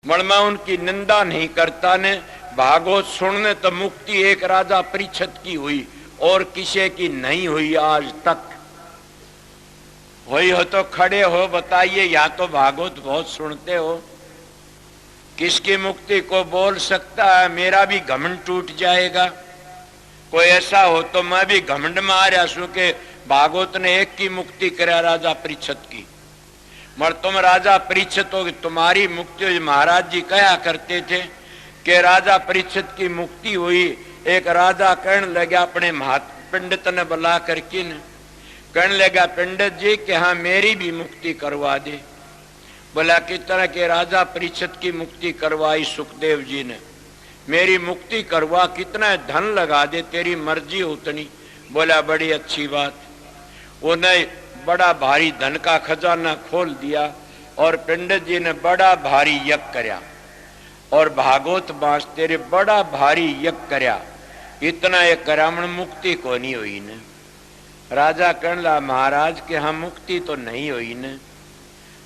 मैं उनकी निंदा नहीं करता ने। भागवत सुनने तो मुक्ति एक राजा परीक्षित की हुई और किसी की नहीं हुई आज तक। हुई हो तो खड़े हो बताइए, या तो भागवत बहुत सुनते हो। किसकी मुक्ति को बोल सकता है? मेरा भी घमंड टूट जाएगा। कोई ऐसा हो तो मैं भी घमंड में आ रहा हूं कि भागवत ने एक की मुक्ति करा राजा परीक्षित की। मगर तुम राजा परीक्षित हो, तुम्हारी मुक्ति हुई। महाराज जी कहा करते थे कि राजा परीक्षित की मुक्ति हुई। एक राजा कहने लगा अपने पंडित ने बुला करके न कहने लगा, पंडित जी कि हाँ मेरी भी मुक्ति करवा दे। बोला किस तरह के? राजा परीक्षित की मुक्ति करवाई सुखदेव जी ने। मेरी मुक्ति करवा, कितना धन लगा दे, तेरी मर्जी उतनी। बोला बड़ी अच्छी बात। उन्हें बड़ा भारी धन का खजाना खोल दिया और पंडित जी ने बड़ा भारी यज्ञ करया और भागवत बांस तेरे बड़ा भारी यज्ञ करया। इतना एक करामण मुक्ति को नहीं हुई ने। राजा कहने लगा महाराज के हम मुक्ति तो नहीं हुई ने।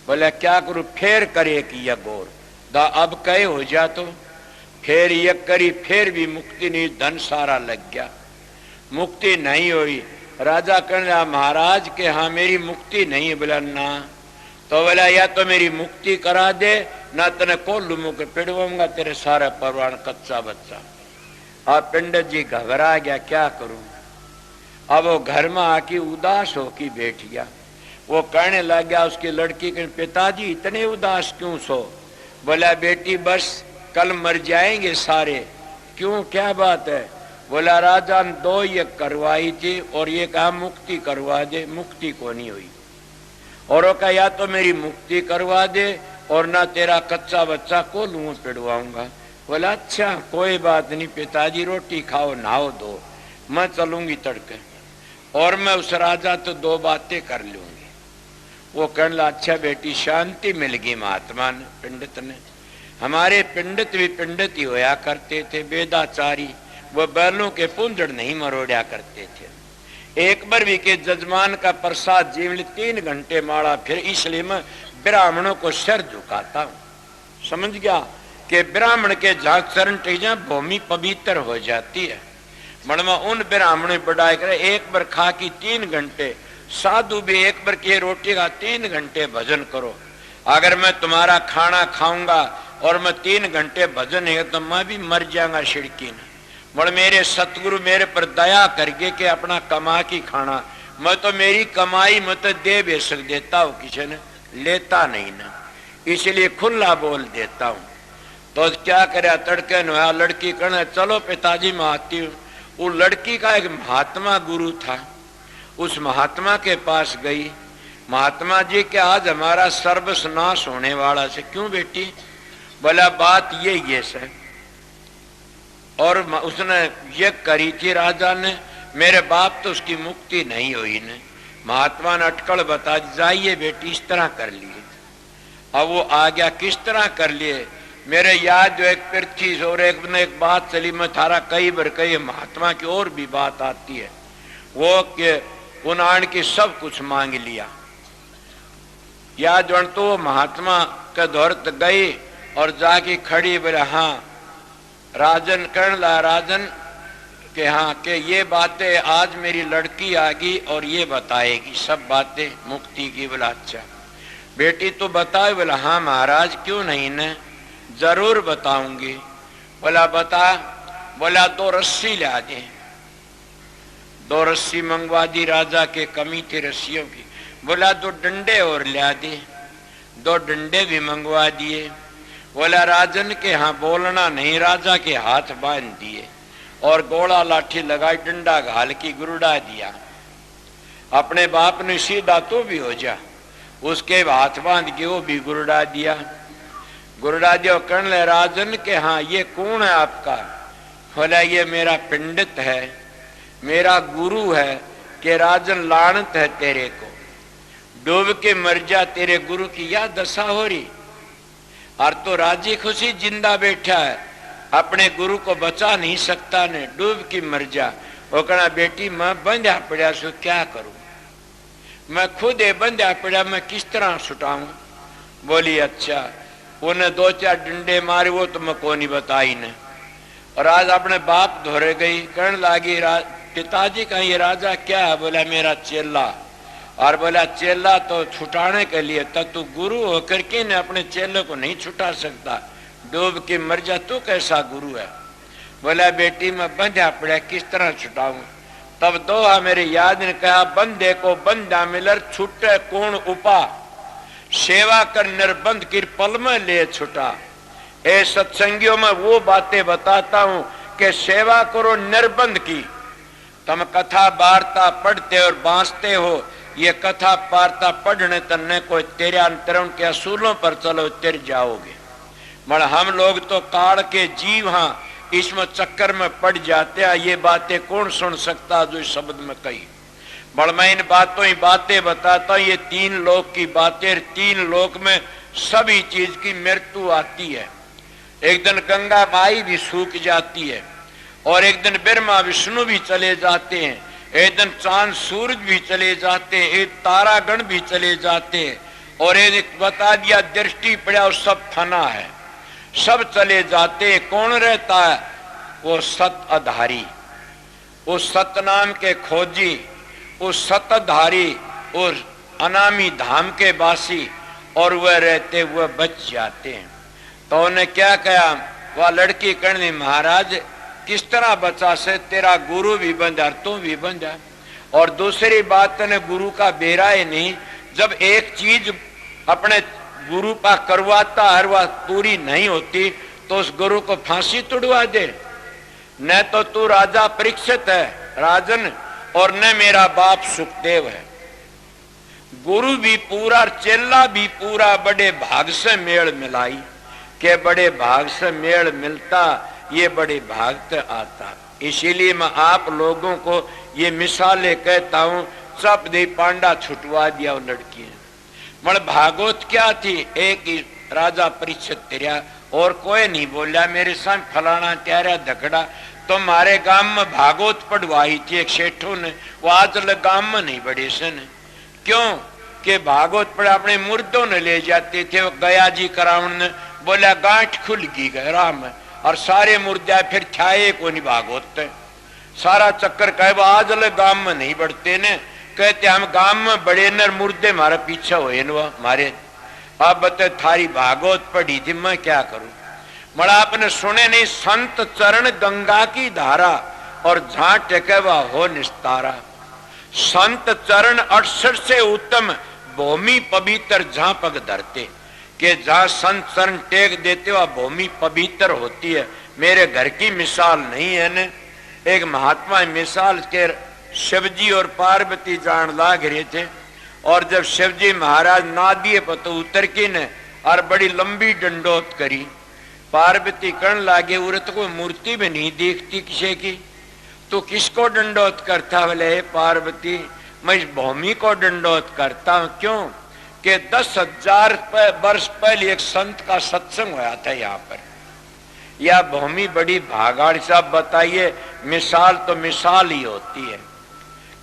बोले क्या करूं? फिर करे कि यज्ञ और दा अब कहे हो जा तो फिर यज्ञ करी, फिर भी मुक्ति नहीं, धन सारा लग गया, मुक्ति नहीं हुई। राजा कहने लगा महाराज के हाँ मेरी मुक्ति नहीं। बोला ना। तो बोला या तो मेरी मुक्ति करा दे ना तने कोल्लू मुके पिड़वाऊंगा तेरे सारा परवान कच्चा बच्चा। अब पंडित जी घबरा गया, क्या करूं? अब वो घर में आके उदास होके बैठ गया। वो कहने लग गया उसकी लड़की के, पिताजी इतने उदास क्यों सो? बोला बेटी बस कल मर जाएंगे सारे। क्यों, क्या बात है? बोला राजा ने 2 यज्ञ करवाई थी और ये कहा मुक्ति करवा दे, मुक्ति को नहीं हुई। और वो कहा या तो मेरी मुक्ति करवा दे और ना तेरा कच्चा बच्चा को लूं पिड़वाऊंगा। बोला अच्छा कोई बात नहीं पिताजी, रोटी खाओ नहाओ दो, मैं चलूंगी तड़के और मैं उस राजा तो 2 बातें कर लूंगी। वो कहने लगा अच्छा बेटी, शांति मिल गई महात्मा ने, पंडित ने। हमारे पंडित भी पंडित ही होया करते थे, वेदाचारी। वो बैलों के पुंजड़ नहीं मरोड़ा करते थे। एक बार भी के जजमान का प्रसाद जीवन 3 घंटे माड़ा, फिर इसलिए मैं ब्राह्मणों को सिर झुकाता हूं। समझ गया कि ब्राह्मण के जहां चरण टेजा भूमि पवित्र हो जाती है। मणमा उन ब्राह्मणों बढ़ाए करे, एक बार खा की 3 घंटे, साधु भी एक बार की रोटी का 3 घंटे भजन करो। अगर मैं तुम्हारा खाना खाऊंगा और मैं 3 घंटे भजन है तो मैं भी मर जाऊंगा शिड़की ने। मड़ मेरे सतगुरु मेरे पर दया करके कि अपना कमा की खाना, मैं तो मेरी कमाई मैं तो दे बेशक देता हूँ, किसी ने लेता नहीं ना, इसलिए खुला बोल देता हूँ। तो क्या करे तड़के नया लड़की कहने चलो पिताजी मैं आती हूँ। वो लड़की का एक महात्मा गुरु था, उस महात्मा के पास गई। महात्मा जी के आज हमारा सर्वस्नाश होने वाला से। क्यों बेटी? बोला बात ये से। और उसने ये करी थी राजा ने, मेरे बाप तो उसकी मुक्ति नहीं हुई ने। महात्मा ने अटकल बता जाइए बेटी इस तरह कर लिए। अब वो आ गया, किस तरह कर लिए? मेरे याद जो एक पृथ्वी और एक ने एक बात चली, मैं थारा कई बार कही, महात्मा की और भी बात आती है। वो कि उन्होंने की सब कुछ मांग लिया। या जन तो महात्मा के दौरत गई और जाके खड़ी, बोले हाँ राजन कहने लगा, राजन के हाँ के ये बातें आज मेरी लड़की आ गई और ये बताएगी सब बातें मुक्ति की। बोला अच्छा बेटी तो बताए। बोला हाँ महाराज क्यों नहीं ने, जरूर बताऊंगी। बोला बता। बोला 2 रस्सी ला दे। 2 रस्सी मंगवा दी राजा के, कमी थी रस्सियों की। बोला 2 डंडे और ला दे। 2 डंडे भी मंगवा दिए। बोला राजन के हाँ बोलना नहीं, राजा के हाथ बांध दिए और गोला लाठी लगाई, डंडा घाल की गुरुड़ा दिया। अपने बाप ने सीधा तो भी हो जा, उसके हाथ बांध के वो भी गुरुड़ा दिया। गुरुड़ा दिया कहने लगे राजन के हाँ ये कौन है आपका? बोला ये मेरा पंडित है, मेरा गुरु है। कि राजन लानत है तेरे को, डूब के मर जा, तेरे गुरु की यह दशा हो रही। और तो राजी खुशी जिंदा बैठा है, अपने गुरु को बचा नहीं सकता ने, डूब की मर जा। वो कहना बेटी मैं बंध्या पड़ा सो क्या करूं, मैं खुद बंध्या पड़ा, मैं किस तरह छुटाऊं? बोली अच्छा उन्हें 2-4 डंडे मारे, वो तो मैं को नहीं बताई ने। और आज अपने बाप धोरे गई, कहने लागी पिताजी का ये राजा क्या है? बोला मेरा चेला। और बोला चेला तो छुटाने के लिए, तब तू गुरु होकर के ने अपने चेले को नहीं छुटा सकता, डूब के मर जा, तू कैसा गुरु है? बोला बेटी मैं बंधा पड़ा, किस तरह छुटाऊं? तब दोहा मेरे याद ने कहा, बंदे को बंदा मिलर छुटे कौन उपा, सेवा कर निर्बंध की पल में ले छुटा। ए सत्संगियों में वो बातें बताता हूं कि सेवा करो निर्बंध की। तुम कथा वार्ता पढ़ते और बांसते हो, ये कथा वार्ता पढ़ने तन्ने कोई तेरे अंतरण के असूलों पर चलो तिर जाओगे। मगर हम लोग तो काल के जीव, हाँ इसमें चक्कर में पड़ जाते हैं। ये बातें कौन सुन सकता जो इस शब्द में कही? बड़ मैं इन बातों ही बातें बताता हूं। ये 3 लोक की बातें, 3 लोक में सभी चीज की मृत्यु आती है। एक दिन गंगा माई भी सूख जाती है, और एक दिन ब्रह्मा विष्णु भी चले जाते हैं, एक दिन चांद सूरज भी चले जाते हैं, एक तारागण भी चले जाते हैं, और एक बता दिया दृष्टि पड़ा और सब फना है, सब चले जाते हैं। कौन रहता है? वो सत आधारी, उस सत नाम के खोजी, उस सतधारी, उस अनामी धाम के वासी, और वह रहते हुए बच जाते हैं। तो उन्हें क्या कहा? वह लड़की कहने महाराज किस तरह बचा से, तेरा गुरु भी बंधा तू भी बंधा। और दूसरी बात ने गुरु का बेरा ही नहीं, जब एक चीज अपने गुरु का करवाता है वह पूरी नहीं होती तो उस गुरु को फांसी तुड़वा दे। न तो तू राजा परीक्षित है राजन, और न मेरा बाप सुखदेव है। गुरु भी पूरा, चेला भी पूरा, बड़े भाग से मेल मिलाई के बड़े भाग से मेल मिलता, ये बड़े भाग से आता। इसीलिए मैं आप लोगों को ये मिसालें कहता हूं। सब दे पांडा छुटवा दिया वो लड़की ने। मगर भागवत क्या थी? एक ही राजा परीक्षित तेरा, और कोई नहीं बोला मेरे साथ फलाना त्यारा धकड़ा। तो हमारे गांव में भागवत पढ़वाई थी एक सेठों ने, वो आज गांव में नहीं बड़े सन। क्यों कि भागवत पढ़ा अपने मुर्दों ने ले जाते थे। वो गया जी करावन ने बोला गांठ खुल गई गहरा में, और सारे मुर्दा फिर छाए को नहीं भागवत। सारा चक्कर कहे आज गांव में नहीं बढ़ते ने, कहते हम गांव में बड़े नर मुर्दे हमारे पीछे हुए हमारे। अब बता थारी भागवत पढ़ी थी, मैं क्या करूं? मड़ा आपने सुने नहीं, संत चरण गंगा की धारा, और जहां टेके वह हो निस्तारा। संत चरण 68 से उत्तम, भूमि पवित्र जहां पग धरते, कि जहां संत चरण टेक देते वह भूमि पवित्र होती है। मेरे घर की मिसाल नहीं है न, एक महात्मा मिसाल के शिवजी और पार्वती जान लाग रहे थे, और जब शिवजी महाराज नादिए पर तो उतर के न और बड़ी लंबी डंडोत करी, पार्वती करण लागे उरत को मूर्ति में नहीं देखती किसी की, तो किसको डंडोत करता? बोले पार्वती मैं इस भूमि को डंडोत करता हूं। क्यों कि 10,000 वर्ष पहले एक संत का सत्संग हुआ था यहाँ पर। यह भूमि बड़ी भागाड़। साहब बताइए, मिसाल तो मिसाल ही होती है।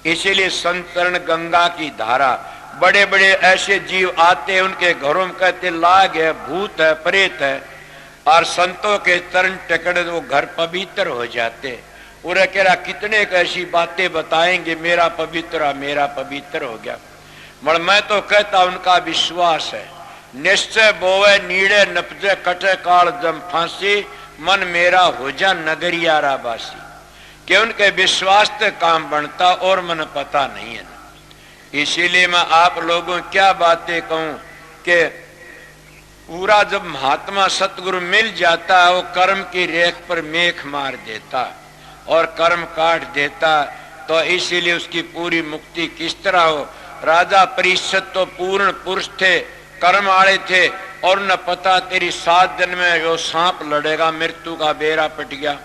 इसीलिए संत चरण गंगा की धारा, बड़े बड़े ऐसे जीव आते हैं उनके घरों में कहते लाग है, भूत है, प्रेत है, और संतों के चरण टकड़े वो घर पवित्र हो जाते। उन्हें कह रहा कितने ऐसी बातें बताएंगे, मेरा पवित्र हो गया। मगर मैं तो कहता उनका विश्वास है, निश्चय बोवे नीड़े नपजे कटे काल जम फांसी, मन मेरा हो जा नगरिया राबासी। कि उनके विश्वास से काम बनता और मन पता नहीं है। इसीलिए मैं आप लोगों क्या बातें कहूं कि पूरा जब महात्मा सतगुरु मिल जाता है, वो कर्म की रेख पर मेख मार देता और कर्म काट देता। तो इसीलिए उसकी पूरी मुक्ति किस तरह हो? राजा परीक्षित तो पूर्ण पुरुष थे, कर्म वाले थे, और न पता तेरी 7 दिन में जो सांप लड़ेगा, मृत्यु का बेरा पट गया।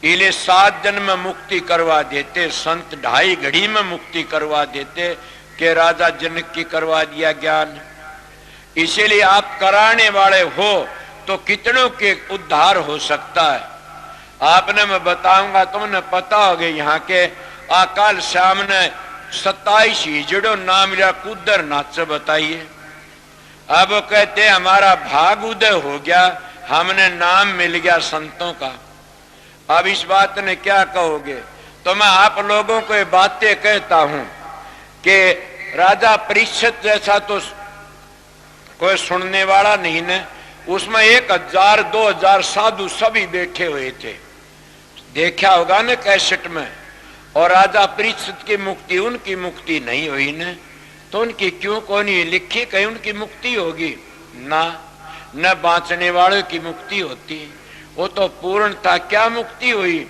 इले 7 दिन में मुक्ति करवा देते संत, 2.5 घड़ी में मुक्ति करवा देते कि राजा जनक की करवा दिया ज्ञान। इसीलिए आप कराने वाले हो तो कितनों के उद्धार हो सकता है। आपने मैं बताऊंगा, तुमने पता होगा यहाँ के अकाल श्याम ने 27 हिजड़ों नाम लिया कुदर नाच। बताइए अब वो कहते हमारा भाग उदय हो गया, हमने नाम मिल गया संतों का। अब इस बात ने क्या कहोगे? तो मैं आप लोगों को ये बातें कहता हूं कि राजा परीक्षित जैसा तो कोई सुनने वाला नहीं न, उसमें 1000 2000 साधु सभी बैठे हुए थे, देखा होगा न कैसेट में। और राजा परीक्षित की मुक्ति, उनकी मुक्ति नहीं हुई न, तो उनकी क्यों कोई नहीं लिखी? कहीं उनकी मुक्ति होगी ना, न बांचने वालों की मुक्ति होती, वो तो पूर्णता क्या मुक्ति हुई।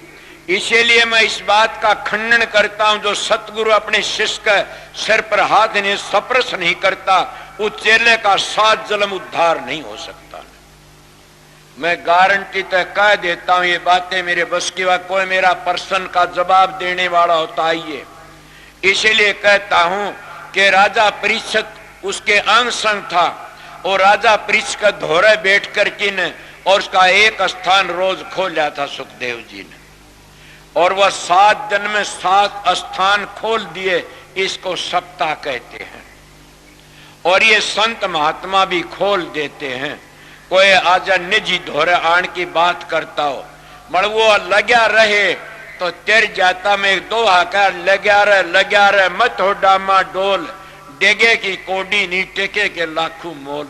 इसीलिए मैं इस बात का खंडन करता हूं, जो सतगुरु अपने शिष्य के सिर पर हाथ नहीं स्पर्श नहीं करता, उस चेले का 7 जन्म उद्धार नहीं हो सकता। मैं गारंटी तक कह देता हूं, ये बातें मेरे बस की बात, कोई मेरा प्रश्न का जवाब देने वाला होता आइए। इसीलिए कहता हूं कि राजा परीक्षित उसके अंग संग था, और राजा परीक्षित का धोरे बैठ कर के न, और उसका एक स्थान रोज खोला था सुखदेव जी ने, और वह 7 दिन में 7 स्थान खोल दिए। इसको सप्ताह कहते हैं, और ये संत महात्मा भी खोल देते हैं। कोई आजा निजी धोरे आण की बात करता हो, मगर वो लग्या रहे तो तेर जाता में 2 हाकार लग्या रहे मत हो डामा डोल, डेगे की कोडी नी टेके के लाखों मोल।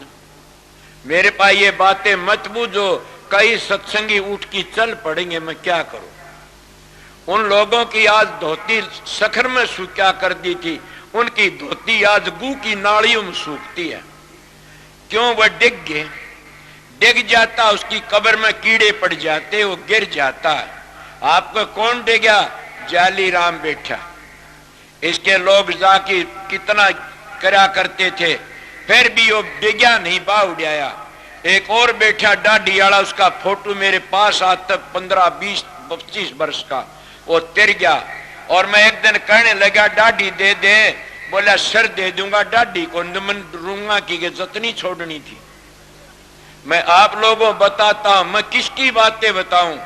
मेरे पास ये बातें मत बूझो, कई सत्संगी उठ की चल पड़ेंगे, मैं क्या करूं। उन लोगों की आज धोती सखर में सूख्या कर दी थी, उनकी धोती आज गू की नाड़ियों में सूखती है। क्यों? वह डिग जाता, उसकी कब्र में कीड़े पड़ जाते, वो गिर जाता है। आपको कौन डिगा? जाली राम बैठा। इसके लोग जाके कितना करा करते थे, फिर भी वो डिग्या नहीं, बा उड़ाया। एक और बैठा डाढ़ी वाला, उसका फोटो मेरे पास आता 15 20 25 वर्ष का, वो तिर गया। और मैं एक दिन कहने लगा डाढ़ी दे दे, बोला सर दे दूंगा, डाढ़ी को मन रूंगा की जतनी छोड़नी थी। मैं आप लोगों बताता हूं, मैं किसकी बातें बताऊं।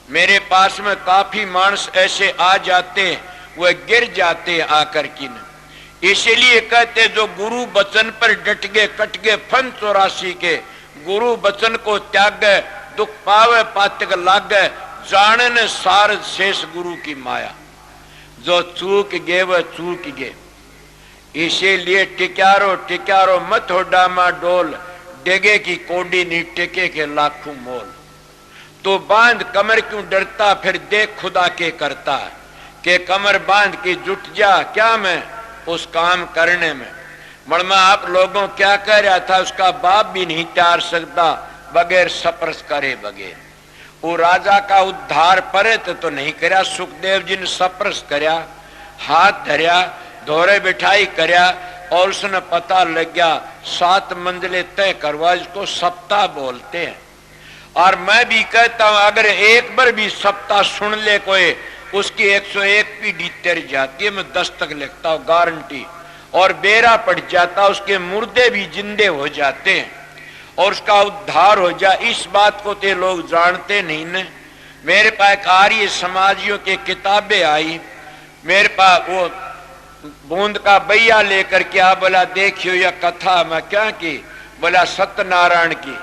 मेरे पास में काफी मानस ऐसे आ जाते, वह गिर जाते आकर की न। इसीलिए कहते जो गुरु वचन पर डट गए, कट गए फन 84 के, गुरु वचन को त्याग गए, दुख पावे पातक लाग गए, जानन सार शेष गुरु की माया। जो चूक गए वह चूक गए। इसीलिए टिक्यारो मत हो डामा डोल, डेगे की कोडी नी टेके के लाखों मोल। तो बांध कमर क्यों डरता, फिर देख खुदा के करता, के कमर बांध के जुट जा क्या मैं उस काम करने में। मैं आप लोगों क्या कह रहा था, उसका बाप भी नहीं तैयार सकता बगैर सपर्श करे बगैर। वो राजा का उद्धार परे तो नहीं करया, सुखदेव जी ने सपर्श करया, हाथ धरया, धोरे बिठाई करया, और उसने पता लग गया 7 मंजिलें तय करवा, इसको सप्ताह बोलते हैं। और मैं भी कहता हूं अगर एक बार भी सप्ताह सुन ले कोई, उसकी 101 पीढ़ी तर जाती है। मैं 10 तक लिखता हूं गारंटी। और बेरा पड़ जाता, उसके मुर्दे भी जिंदे हो जाते हैं और उसका उद्धार हो जाए। इस बात को ते लोग जानते नहीं न। मेरे पास आर्य समाजियों की किताबें आई, मेरे पास वो बूंद का बैया लेकर के आ, बोला देखियो यह कथा। मैं क्या की? बोला सत्यनारायण की,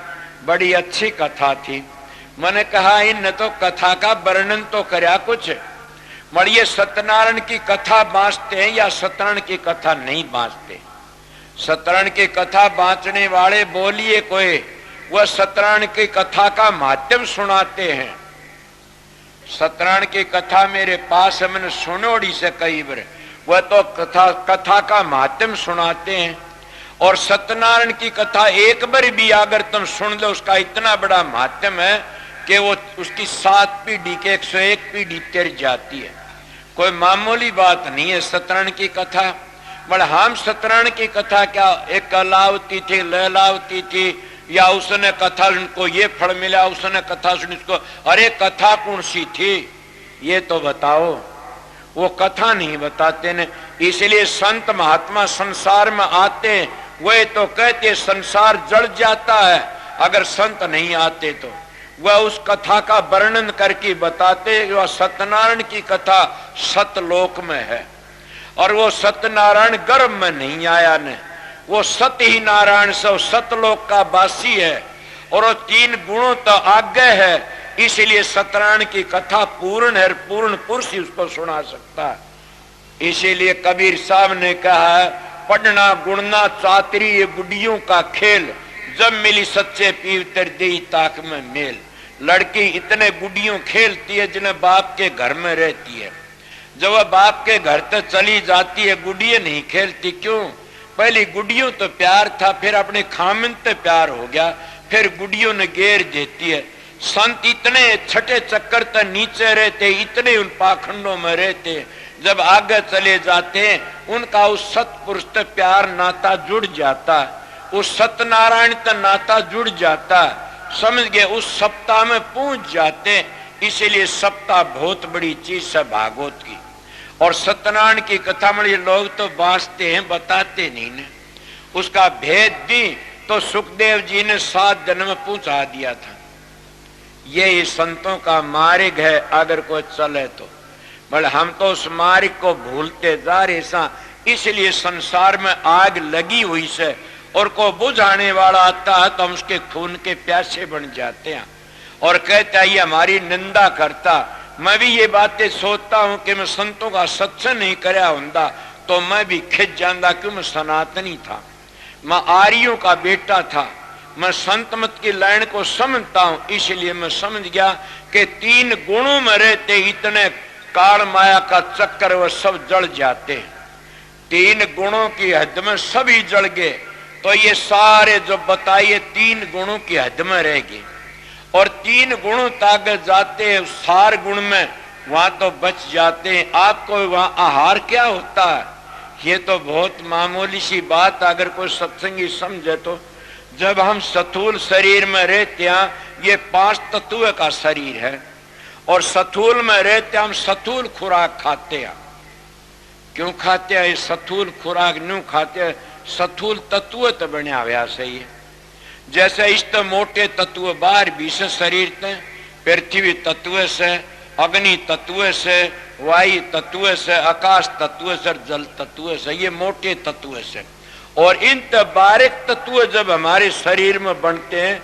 बड़ी अच्छी कथा थी। मैंने कहा इन तो कथा का वर्णन तो करया कुछ, मगर ये सत्यनारायण की कथा बांचते हैं या सत्यनारायण की कथा नहीं बांचते। सत्यनारायण की कथा बांचने वाले बोलिए कोई, वह सत्यनारायण की कथा का माध्यम सुनाते हैं। सत्यनारायण की कथा मेरे पास है, मैंने सुनोड़ी से कई बार, वह तो कथा का माध्यम सुनाते हैं। और सत्यनारायण की कथा एक बार भी अगर तुम सुन लो, उसका इतना बड़ा माध्यम है कि वो उसकी 7 पीढ़ी के 101 पीढ़ी तिर जाती है। कोई मामूली बात नहीं है सत्यनारायण की कथा। बड़ा हम सत्यनारायण की कथा क्या एक कलावती थी, लहलावती थी, या उसने कथा उनको ये फल मिला, उसने कथा सुनी उसको, अरे कथा कौन सी थी ये तो बताओ। वो कथा नहीं बताते ने। इसलिए संत महात्मा संसार में आते, वे तो कहते संसार जल जाता है अगर संत नहीं आते तो। वह उस कथा का वर्णन करके बताते, वह सत्यनारायण की कथा सतलोक में है। और वो सत्यनारायण गर्भ में नहीं आया ने, वो सत ही नारायण सब सतलोक का वासी है और वो 3 गुणों तो आगे है, इसलिए सत्यनारायण की कथा पूर्ण है, पूर्ण पुरुष ही उसको सुना सकता है। इसीलिए कबीर साहब ने कहा है, पढ़ना गुणना चातरी ये बुढ़ियों का खेल, जब मिली सच्चे पीवतर दी ताक में मेल। लड़की इतने गुडियों खेलती है जिन्हें बाप के घर में रहती है, जब वह बाप के घर तक चली जाती है गुडिया नहीं खेलती। क्यों? पहली गुडियों तो प्यार था, फिर अपने खामिन पे प्यार हो गया, फिर गुडियों ने घेर देती है। संत इतने छठे चक्कर तक नीचे रहते, इतने उन पाखंडों में रहते, जब आगे चले जाते उनका उस सतपुरुष से प्यार नाता जुड़ जाता, उस सत्यनारायण तक नाता जुड़ जाता, समझ गए, उस सप्ताह में पहुंच जाते। इसीलिए सप्ताह बहुत बड़ी चीज है भागवत की। और सत्यनारायण की कथा में ये लोग तो बांसते हैं, बताते नहीं ने। उसका भेद दी तो सुखदेव जी ने 7 जन्म में पहुंचा दिया था। ये संतों का मार्ग है, अगर कोई चले तो। बोले हम तो उस मार्ग को भूलते जा रहे सा, इसलिए संसार में आग लगी हुई से और को बुझाने वाला आता है तो हम उसके खून के प्यासे बन जाते हैं और कहता है ये हमारी निंदा करता। मैं भी ये बातें सोचता हूं कि मैं संतों का सत्संग नहीं कराया होता तो मैं भी खिंच जाता, क्यों मैं सनातनी था, मैं आर्यों का बेटा था, मैं संत मत की लाइन को समझता हूं। इसलिए मैं समझ गया कि 3 गुणों में रहते इतने काल माया का चक्कर वह सब जड़ जाते। 3 गुणों की हद में सभी जड़ गए, तो ये सारे जो बताइए 3 गुणों की हद में रह गए। और 3 गुणों तक जाते हैं, सार गुण में वहां तो बच जाते हैं। आपको वहां आहार क्या होता है, ये तो बहुत मामूली सी बात, अगर कोई सत्संगी समझे तो। जब हम स्थूल शरीर में रहते हैं, ये 5 तत्व का शरीर है और स्थूल में रहते हम स्थूल खुराक खाते हैं। क्यों खाते हैं? स्थूल खुराक न्यू खाते हैं, स्थूल तत्व तो बनया हुआ सही है। जैसे इस तो मोटे तत्व बाहर 20 शरीर थे, पृथ्वी तत्व से, अग्नि तत्व से, वायु तत्व से, आकाश तत्व से, जल तत्व से, ये मोटे तत्व से। और इन 12 तत्व जब हमारे शरीर में बनते हैं,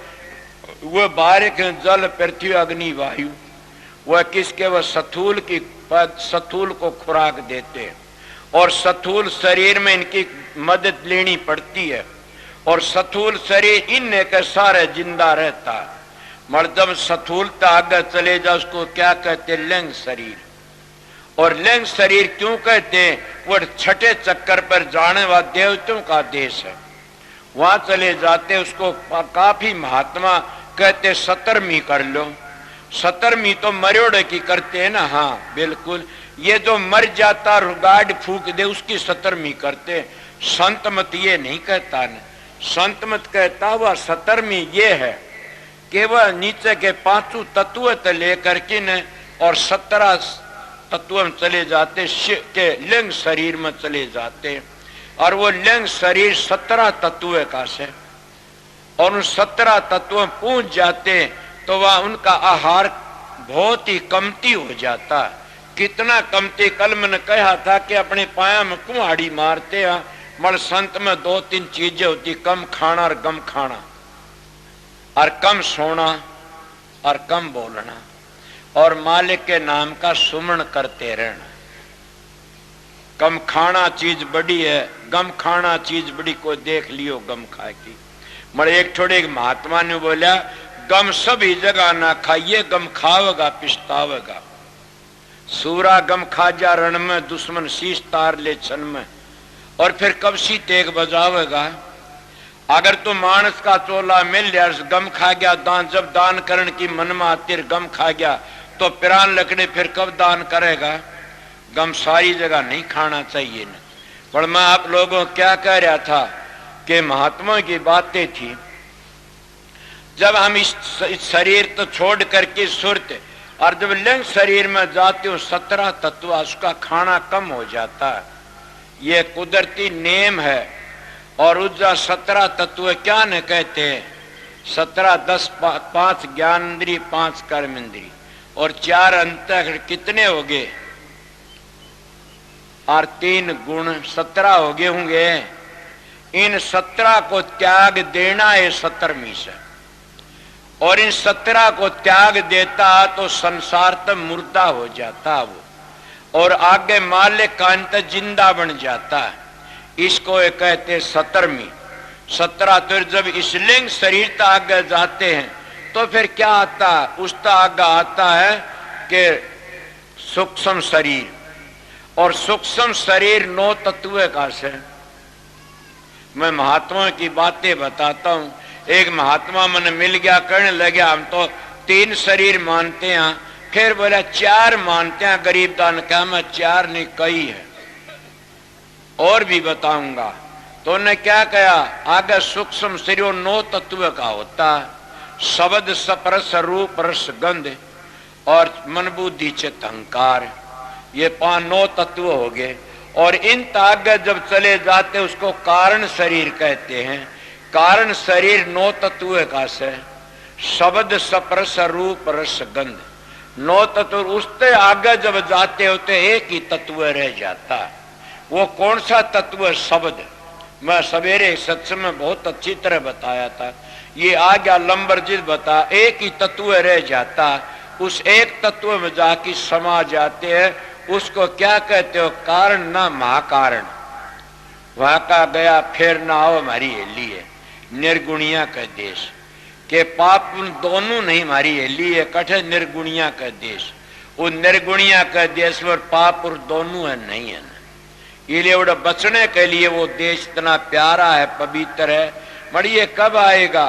वह 12 जल पृथ्वी अग्नि वायु, वह किसके? वह स्थूल की स्थूल को खुराक देते हैं और स्थूल शरीर में इनकी मदद लेनी पड़ती है और स्थूल शरीर इनने के सारे जिंदा रहता है। मगर जब स्थूलता आगे चले जाए उसको क्या कहते? लिंग शरीर। और लिंग शरीर क्यों कहते हैं? वो छठे चक्कर पर जाने वाला देवताओं का देश है, वहां चले जाते उसको काफी महात्मा कहते 17वीं कर लो। 17वीं तो मरोड़े की करते हैं ना। हाँ बिल्कुल, ये जो मर जाता गाड़ फूक दे उसकी 17वीं करते। संत मत ये नहीं कहता न, संत मत कहता हुआ 17वीं ये है कि वह नीचे के 5 तत्व तो लेकर के न और 17 तत्व में चले जाते, के लिंग शरीर में चले जाते। और वो लिंग शरीर 17 तत्व का से, और उन 17 तत्व पहुंच जाते तो वह उनका आहार बहुत ही कमती हो जाता। कितना कमती? कल मैंने कहा था कि अपने पाया में कुम्हाड़ी मारते हैं, मगर संत में 2-3 चीजें होती, कम खाना और गम खाना, और कम सोना और कम बोलना, और मालिक के नाम का सुमरण करते रहना। कम खाना चीज बड़ी है, गम खाना चीज बड़ी, को देख लियो गम खा की। मगर एक थोड़े एक महात्मा ने बोला, गम सभी जगह ना खाइए, गम खावेगा पिछतावेगा। सूरा गम खा जा रण में, दुश्मन शीश तार ले छन में, और फिर कब सी तेग बजावेगा। अगर तू मानस का चोला मिल गया, गम खा गया दान, जब दान करने की मन में आतिर गम खा गया तो पिरान लकड़े फिर कब दान करेगा। गम सारी जगह नहीं खाना चाहिए न। पर मैं आप लोगों को क्या कह रहा था कि महात्मा की बातें थी, जब हम इस शरीर तो छोड़ करके सुरते और जब लिंग शरीर में जाते हो 17 तत्व उसका खाना कम हो जाता है, ये कुदरती नेम है। और उस 17 तत्व क्या न कहते हैं? 17 10 5 ज्ञान इंद्री, 5 कर्म इंद्री और 4 अंतःकरण, कितने हो गए? और 3 गुण, 17 हो गए होंगे। इन 17 को त्याग देना है 17वीं से, और इन 17 को त्याग देता तो संसार तक मुर्दा हो जाता वो, और आगे मालिक का अंत जिंदा बन जाता। इसको ये कहते 17वीं। 17 तो जब इस लिंग शरीर तक आगे जाते हैं तो फिर क्या आता, उस तक आगे आता है कि सूक्ष्म शरीर, और सूक्ष्म शरीर 9 तत्व का से। मैं महात्मा की बातें बताता हूं। एक महात्मा मन मिल गया, कहने लगे हम तो 3 शरीर मानते हैं, फिर बोला 4 मानते हैं। गरीब दान क्या, मैं 4 नहीं कई है, और भी बताऊंगा। तो उन्होंने क्या कहा, आगे सूक्ष्म शरीर 9 तत्व का होता है, शब्द स्पर्श रूप रस गंध और मन बुद्धि चित्त अहंकार, ये 9 तत्व हो गए। और इन आगे जब चले जाते उसको कारण शरीर कहते हैं। कारण शरीर 9 तत्व का से, शब्द स्पर्श रूप रस गंध 9 तत्व। उससे आगे जब जाते होते एक ही तत्व रह जाता है। वो कौन सा तत्व? शब्द। मैं सवेरे सत्संग में बहुत अच्छी तरह बताया था, ये आ गया लंबरजित बता, एक ही तत्व रह जाता, उस एक तत्व में जाके समा जाते हैं। उसको क्या कहते हो? कारण ना महाकारण। वहां का गया फिर ना हो हमारी हेली है, निर्गुणिया का देश के पाप दोनों नहीं हमारी हेली है, कठे निर्गुणिया का देश। वो निर्गुणिया का देश और पाप और दोनों है नहीं है ना, इसलिए वो बचने के लिए वो देश इतना प्यारा है, पवित्र है। मड़िए कब आएगा?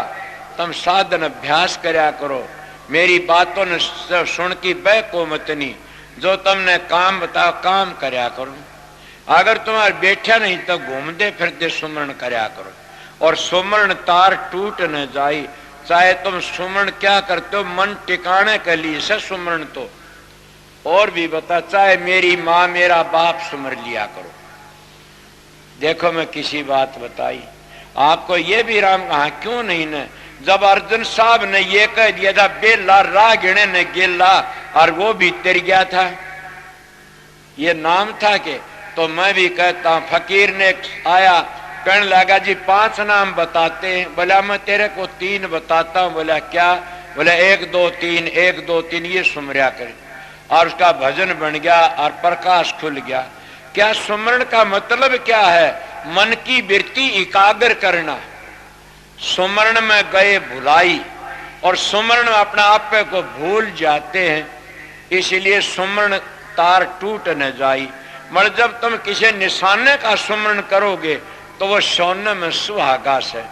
तुम साधन अभ्यास करया करो, मेरी बातों ने सुन की बहको मतनी, जो तुमने काम बताओ काम करया करो। अगर तुम्हारे बैठा नहीं तो घूमते फिरते सुमरण करया करो, और सुमरण तार टूट न जाए। चाहे तुम सुमरण क्या करते हो, मन टिकाने के लिए से सुमरण। तो और भी बता, चाहे मेरी माँ मेरा बाप सुमर लिया करो। देखो मैं किसी बात बताई आपको, ये भी राम कहा क्यों नहीं ने? जब अर्जुन साहब ने ये कह दिया था बेला राह गिणे ने गेला, और वो भी तिर गया था, ये नाम था कि, तो मैं भी कहता हूं। फकीर ने आया, कहने लगा जी 5 नाम बताते हैं। बोला मैं तेरे को 3 बताता हूं। बोला क्या? बोला 1 2 3 1 2 3 ये सुमरिया करे, और उसका भजन बन गया और प्रकाश खुल गया। क्या सुमरण का मतलब क्या है? मन की वृत्ति एकाग्र करना। सुमरण में गए भुलाई, और सुमरण में अपना आप को भूल जाते हैं, इसलिए सुमरण तार टूट न जाई। मगर जब तुम किसी निशाने का सुमरण करोगे तो वो सोने में सुहागा से।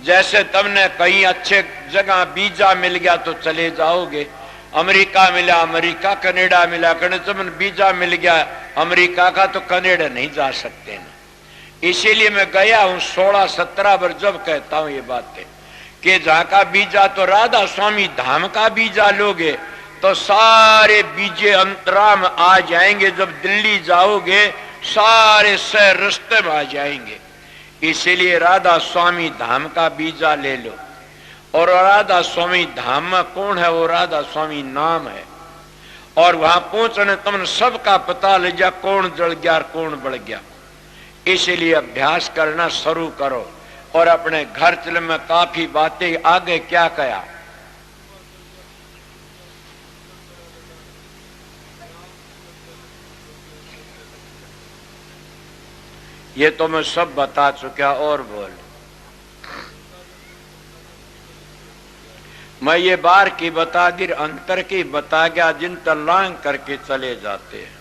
जैसे तुमने कहीं अच्छे जगह वीजा मिल गया तो चले जाओगे, अमेरिका मिला अमेरिका, कनाडा मिला कनाडा, तुम वीजा मिल गया अमेरिका का तो कनाडा नहीं जा सकते ना। इसीलिए मैं गया हूं 16-17 वर्ष, जब कहता हूं ये बातें कि जहां का बीजा तो राधा स्वामी धाम का बीजा लोगे तो सारे बीजे अंतरा में आ जाएंगे। जब दिल्ली जाओगे सारे शहर रास्ते में आ जाएंगे। इसीलिए राधा स्वामी धाम का बीजा ले लो। और राधा स्वामी धाम में कौन है? वो राधा स्वामी नाम है। और वहां पहुंचने तुमने सबका पता ले जा कौन जल गया और कौन बढ़ गया। इसलिए अभ्यास करना शुरू करो। और अपने घर चले में काफी बातें आगे क्या कहा, ये तो मैं सब बता चुका। और बोल, मैं ये बार की बता दी, अंतर की बता गया, जिन तलांग करके चले जाते हैं।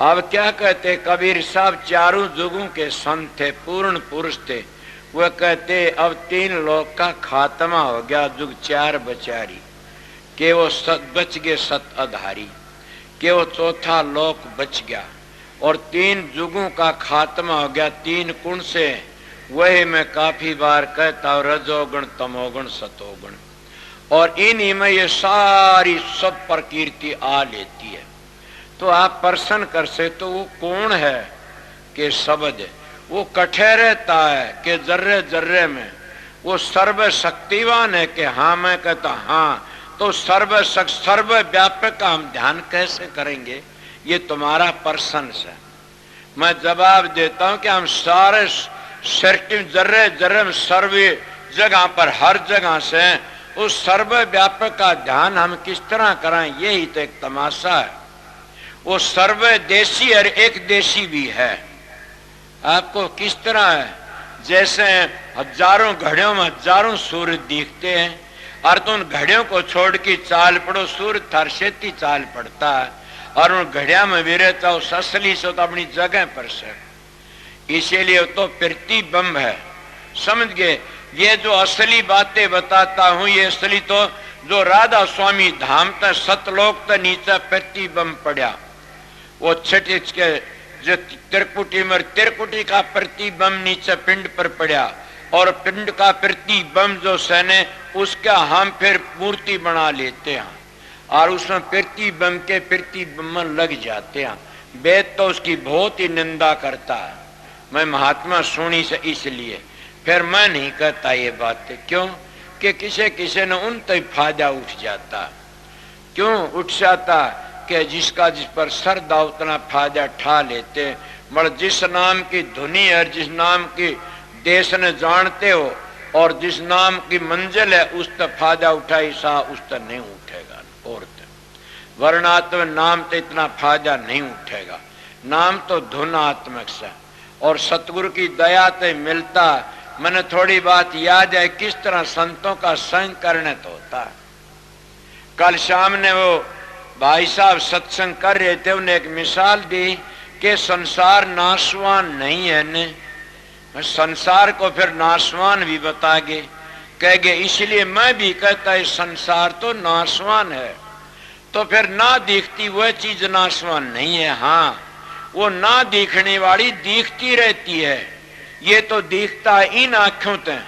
अब क्या कहते कबीर साहब, चारों जुगों के संत थे, पूर्ण पुरुष थे। वह कहते अब 3 लोक का खात्मा हो गया, जुग 4 बचारी, के वो सत बच गए सत आधारी, के वो 4था लोक बच गया। और 3 जुगों का खात्मा हो गया 3 कुण से। वही मैं काफी बार कहता हूं, रजोगुण तमोगुण सतोगुण, और इन्हीं में ये सारी सब प्रकृति आ लेती है। तो आप प्रश्न कर से तो वो कौन है कि शब्द, वो कठे रहता है कि जर्रे जर्रे में, वो सर्वशक्तिवान है कि हाँ मैं कहता हाँ। तो सर्वव्यापक का हम ध्यान कैसे करेंगे? ये तुम्हारा प्रश्न है। मैं जवाब देता हूं कि हम सारे जर्रे जर्रे में सर्वे जगह पर हर जगह से उस सर्वव्यापक का ध्यान हम किस तरह करें, यही तो एक तमाशा है। वो सर्वदेशी और एक देशी भी है। आपको किस तरह है, जैसे हजारों घड़ियों में हजारों सूर्य दिखते हैं और तो उन घड़ियों को छोड़ के चाल पड़ो, सूर्य थरसेती चाल पड़ता है और उन घड़िया में भी रहता उस असली से तो अपनी जगह पर से। इसीलिए तो प्रतिबिंब है, समझ गए। ये जो असली बातें बताता हूं ये असली तो जो राधा स्वामी धाम तक सतलोक तक नीचे प्रतिबिंब पड़ा, वो छठे के जो त्रिकुटी में त्रिकुटी का प्रतिबिंब नीचे पिंड पर पड़ा और पिंड का प्रतिबिंब जो सने उसका हम फिर मूर्ति बना लेते हैं और उसमें प्रतिबिंब के प्रतिबिंब लग जाते हैं। वेद तो उसकी बहुत ही निंदा करता है। मैं महात्मा सुनी से इसलिए फिर मैं नहीं कहता ये बातें, क्यों कि किसी किसी ने उन तक फायदा उठ जाता। क्यों उठ जाता कि जिसका जिस पर सरदा उतना फायदा ठा लेते। मगर जिस नाम की धुनी है, जिस नाम की देश ने जानते हो और जिस नाम की मंजिल है उस तक फायदा उठाई सा उस तक नहीं उठेगा। और वर्णात्मक नाम तो इतना फायदा नहीं उठेगा। नाम तो धुनात्मक से और सतगुरु की दया से मिलता। मैंने थोड़ी बात याद है किस तरह संतों का संग करने तो होता है। कल शाम ने वो भाई साहब सत्संग कर रहे थे, उन्हें एक मिसाल दी कि संसार नाशवान नहीं है ने, संसार को फिर नाशवान भी बता गए। कहेंगे इसलिए मैं भी कहता है संसार तो नाशवान है, तो फिर ना दिखती वह चीज नाशवान नहीं है। हाँ, वो ना दिखने वाली दिखती रहती है। ये तो दिखता है इन आंखों से,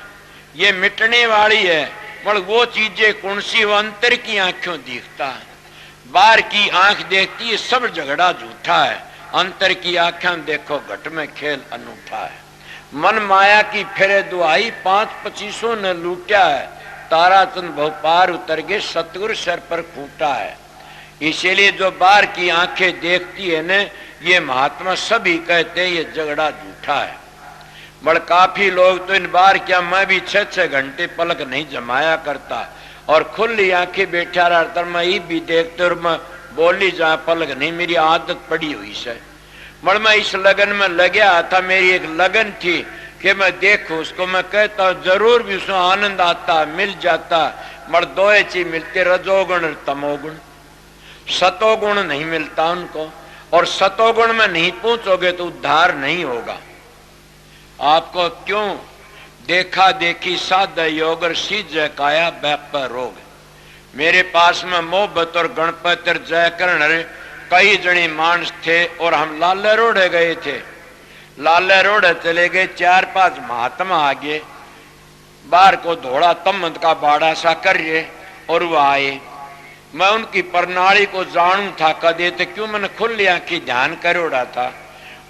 ये मिटने वाली है। पर वो चीजें कौन सी, वो अंतर की आंखों दिखता है। बाहर की आंख देखती है सब झगड़ा झूठा है, अंतर की आंखें देखो घट में खेल अनूठा है। मन माया की फिरे दुआई 5-25 ने लूटा है, ताराचंद भोपार उतर गए सतगुरु सर पर फूटा है। इसीलिए जो बाहर की आंखें देखती है न, ये महात्मा सभी कहते हैं ये झगड़ा झूठा है। बड़ काफी लोग तो इन बार क्या, मैं भी 6-6 घंटे पलक नहीं जमाया करता और खुली आंखें बैठा रहता। मैं ये भी देखते और मैं बोली जा पलक नहीं, मेरी आदत पड़ी हुई से। मगर मैं इस लगन में लगा था, मेरी एक लगन थी कि मैं देखूं उसको। मैं कहता हूं जरूर भी उसमें आनंद आता, मिल जाता। मगर दो चीज मिलते, रजोगुण और तमोगुण। सतोगुण नहीं मिलता उनको, और सतोगुण में नहीं पहुंचोगे तो उद्धार नहीं होगा। आपको क्यों देखा देखी साध योग और सीज काया व्यापार रोग। मेरे पास में मोहब्बत और गणपति और जयकरण कई जने मानस थे और हम लाले रोडे गए थे। लाले रोडे चले गए, 4-5 महात्मा आगे बाहर को धोड़ा तमंद का बाड़ा सा करिए और वो आए। मैं उनकी प्रणाली को जानू था कदे, तो क्यों मैंने खुली आंखी ध्यान कर उड़ा था।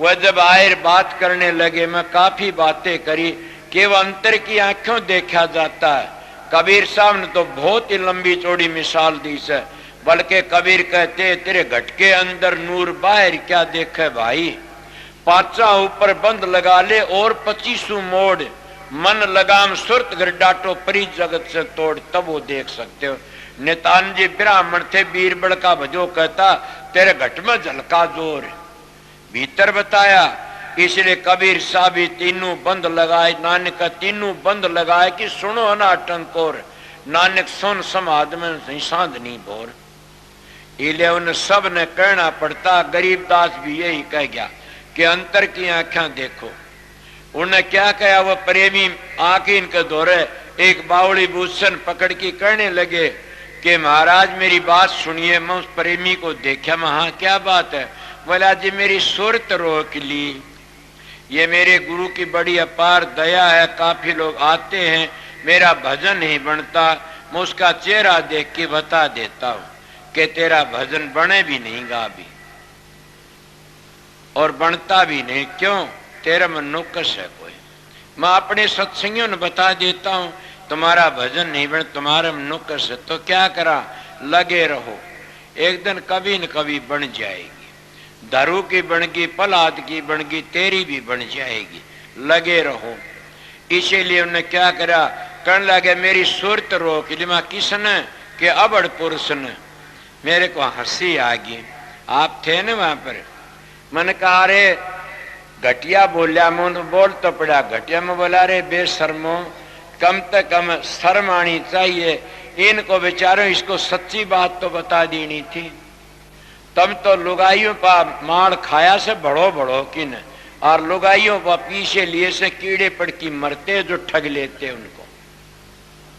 वह जब आए बात करने लगे, मैं काफी बातें करी कि वह अंतर की आंखों देखा जाता है। कबीर साहब ने तो बहुत ही लंबी चौड़ी मिसाल दी से, बल्कि कबीर कहते तेरे घट के अंदर नूर, बाहर क्या देखे भाई। 5 ऊपर बंद लगा ले और 25 मोड़, मन लगाम सुरत घर डाटो परी जगत से तोड़, तब वो देख सकते हो। नितान जी ब्राह्मण थे, बीरबल का भजो कहता तेरे घट में झलका जोर भीतर बताया। इसलिए कबीर साहब ही तीनों बंद लगाए, नानक तीनों बंद लगाए कि सुनो ना टंकोर, नानक सुन समाध में सांधनी भोर। इले उन सब ने कहना पड़ता। गरीबदास भी यही कह गया कि अंतर की आंखें देखो। उन्हें क्या कहा, वो प्रेमी आंखें इनके दौरे एक बावड़ी भूषण पकड़ के कहने लगे कि महाराज मेरी बात सुनिए। मैं उस प्रेमी को देखा, मैं हाँ क्या बात है। बोला जी मेरी सुरत रोक ली, ये मेरे गुरु की बड़ी अपार दया है। काफी लोग आते हैं, मेरा भजन नहीं बनता। मैं उसका चेहरा देख के बता देता हूं कि तेरा भजन बने भी नहीं गा भी और बनता भी नहीं। क्यों, तेरा मन नुकस है कोई। मैं अपने सत्संगियों ने बता देता हूं तुम्हारा भजन नहीं बन, तुम्हारा मन नुकस है। तो क्या करा, लगे रहो, एक दिन कभी न कभी बन जाएगी। धरू की बनगी, पलाद की बनगी, तेरी भी बन जाएगी, लगे रहो। इसीलिए उन्होंने क्या करा, कहने लगे मेरी सूरत रोक ली। मैं किसने के अबड़ पुरुष ने। मेरे को हंसी आ गई। आप थे ना वहां पर। मैंने कहा अरे घटिया बोलिया, मुझे बोल तो पड़ा घटिया में बोला, रे बेशर्मो, कम से कम शर्म आनी चाहिए इनको बेचारों, इसको सच्ची बात तो बता देनी थी। तब तो लुगाइयों पा मार खाया से बड़ो बड़ो किन, और लुगाइयों पा पीछे लिए से कीड़े पड़की मरते जो ठग लेते उनको,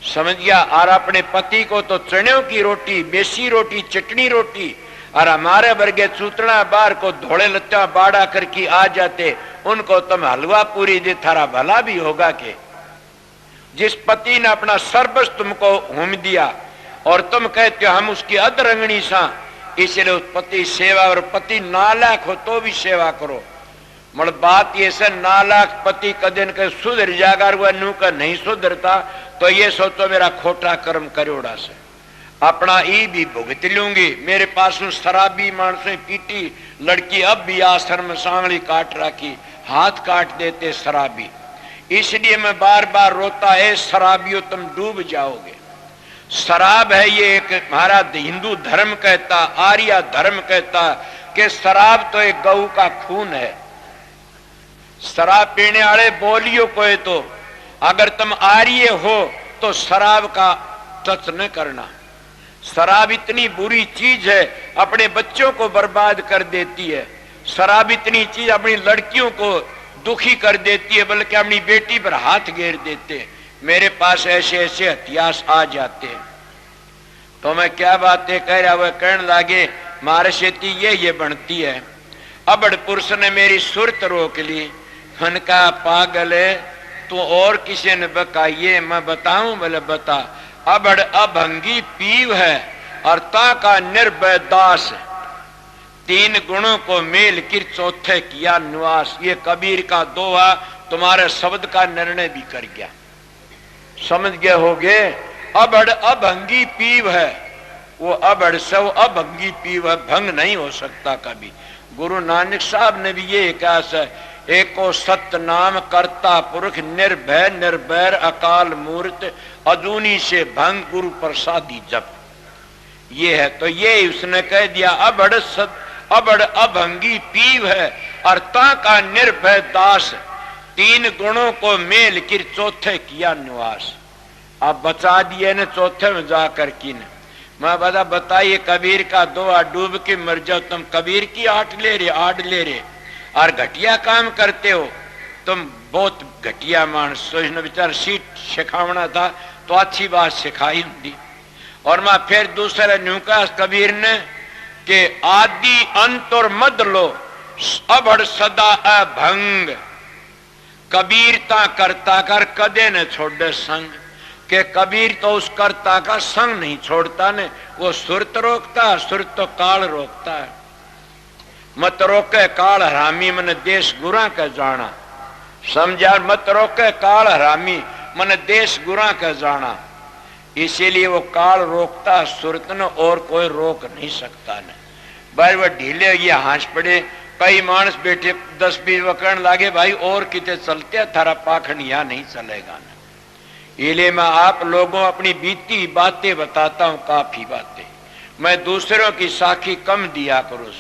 समझ गया। और अपने पति को तो चने की रोटी, बेसी रोटी, चटनी रोटी, और हमारे वर्गे चूतड़ा बार को धोड़े लत्ता बाड़ा करके आ जाते, उनको तुम हलवा पूरी दे, थारा भला भी होगा के। जिस पति ने अपना सर्वस्व तुमको होम दिया और तुम कहते हो हम उसकी अधरंगणी सा, इसलिए उस पति सेवा, और पति नालायक हो तो भी सेवा करो। मगर बात ये से नालायक पति कदन के सुधर जागर वह नू का नहीं सुधरता, तो ये सोचो मेरा खोटा कर्म करोड़ा से अपना ई भी भुगत लूंगी। मेरे पास शराबी मानसों पीटी लड़की अब भी आश्रम में सांगली काट रखी, हाथ काट देते शराबी। इसलिए मैं बार बार रोता है, शराबियों तुम डूब जाओगे। शराब है ये एक हमारा हिंदू धर्म कहता, आर्य धर्म कहता कि शराब तो एक गऊ का खून है। शराब पीने वाले बोलियो को तो अगर तुम आर्य हो तो शराब का टच न करना। शराब इतनी बुरी चीज है, अपने बच्चों को बर्बाद कर देती है। शराब इतनी चीज अपनी लड़कियों को दुखी कर देती है, बल्कि अपनी बेटी पर हाथ घेर देते। मेरे पास ऐसे ऐसे इतिहास आ जाते हैं। तो मैं क्या बातें कह रहा, वह कहने लागे मारे शेती ये बनती है। अबड़ पुरुष ने मेरी सुरत रोक ली। उनका पागल है तो और किसी ने बकाइए, मैं बताऊं? बोले बता। अबड़ अभंगी पीव है और ता का निर्भय दास, तीन गुणों को मेल किर चौथे किया निवास। ये कबीर का दोहा तुम्हारे शब्द का निर्णय भी कर गया, समझ गए होगे। अबड़ अभंगी पीव है, वो अबड़ से वो अभंगी पीव है, भंग नहीं हो सकता कभी। गुरु नानक साहब ने भी ये कहा है, एको सत्य नाम करता पुरख, निर्भय निर्भैर अकाल मूर्त, अजूनी से भंग गुरु प्रसादी जप। ये है तो ये उसने कह दिया, अबड़ अभंगी पीव है और ता का निर्भय दास, तीन गुणों को मेल किर चौथे किया निवास। अब बचा दिए ने चौथे में जाकर किन। मैं बताइए कबीर का दोहा, डूब के मर जाओ तुम कबीर की आड़ ले रहे और घटिया काम करते हो तुम। बहुत घटिया मानस सोचना, बेचारा सीट सिखावना था तो अच्छी बात सिखाई होती। और मैं फिर दूसरे न्यूका कबीर ने कि आदि अंत और मद लो, अबड़ सदा अभंग, कबीरता करता कर कदे न छोड़े संग। के कबीर तो उस कर्ता का संग नहीं छोड़ता ने, वो सुरत रोकता है, सुरत तो काल रोकता है। मत रोके काल हरामी मन देश गुरा का जाना, समझा? मत रोके काल हरामी मन देश गुरा का जाना। इसीलिए वो काल रोकता सुरत न, और कोई रोक नहीं सकता न। भाई वह ढीले ये हाथ पड़े, कई मानस बैठे 10-20 वकरण लागे, भाई और कितने चलते, थारा पाखंड यहाँ नहीं चलेगा न। इसलिए मैं आप लोगों अपनी बीती बातें बताता हूँ, काफी बातें। मैं दूसरों की साखी कम दिया करो।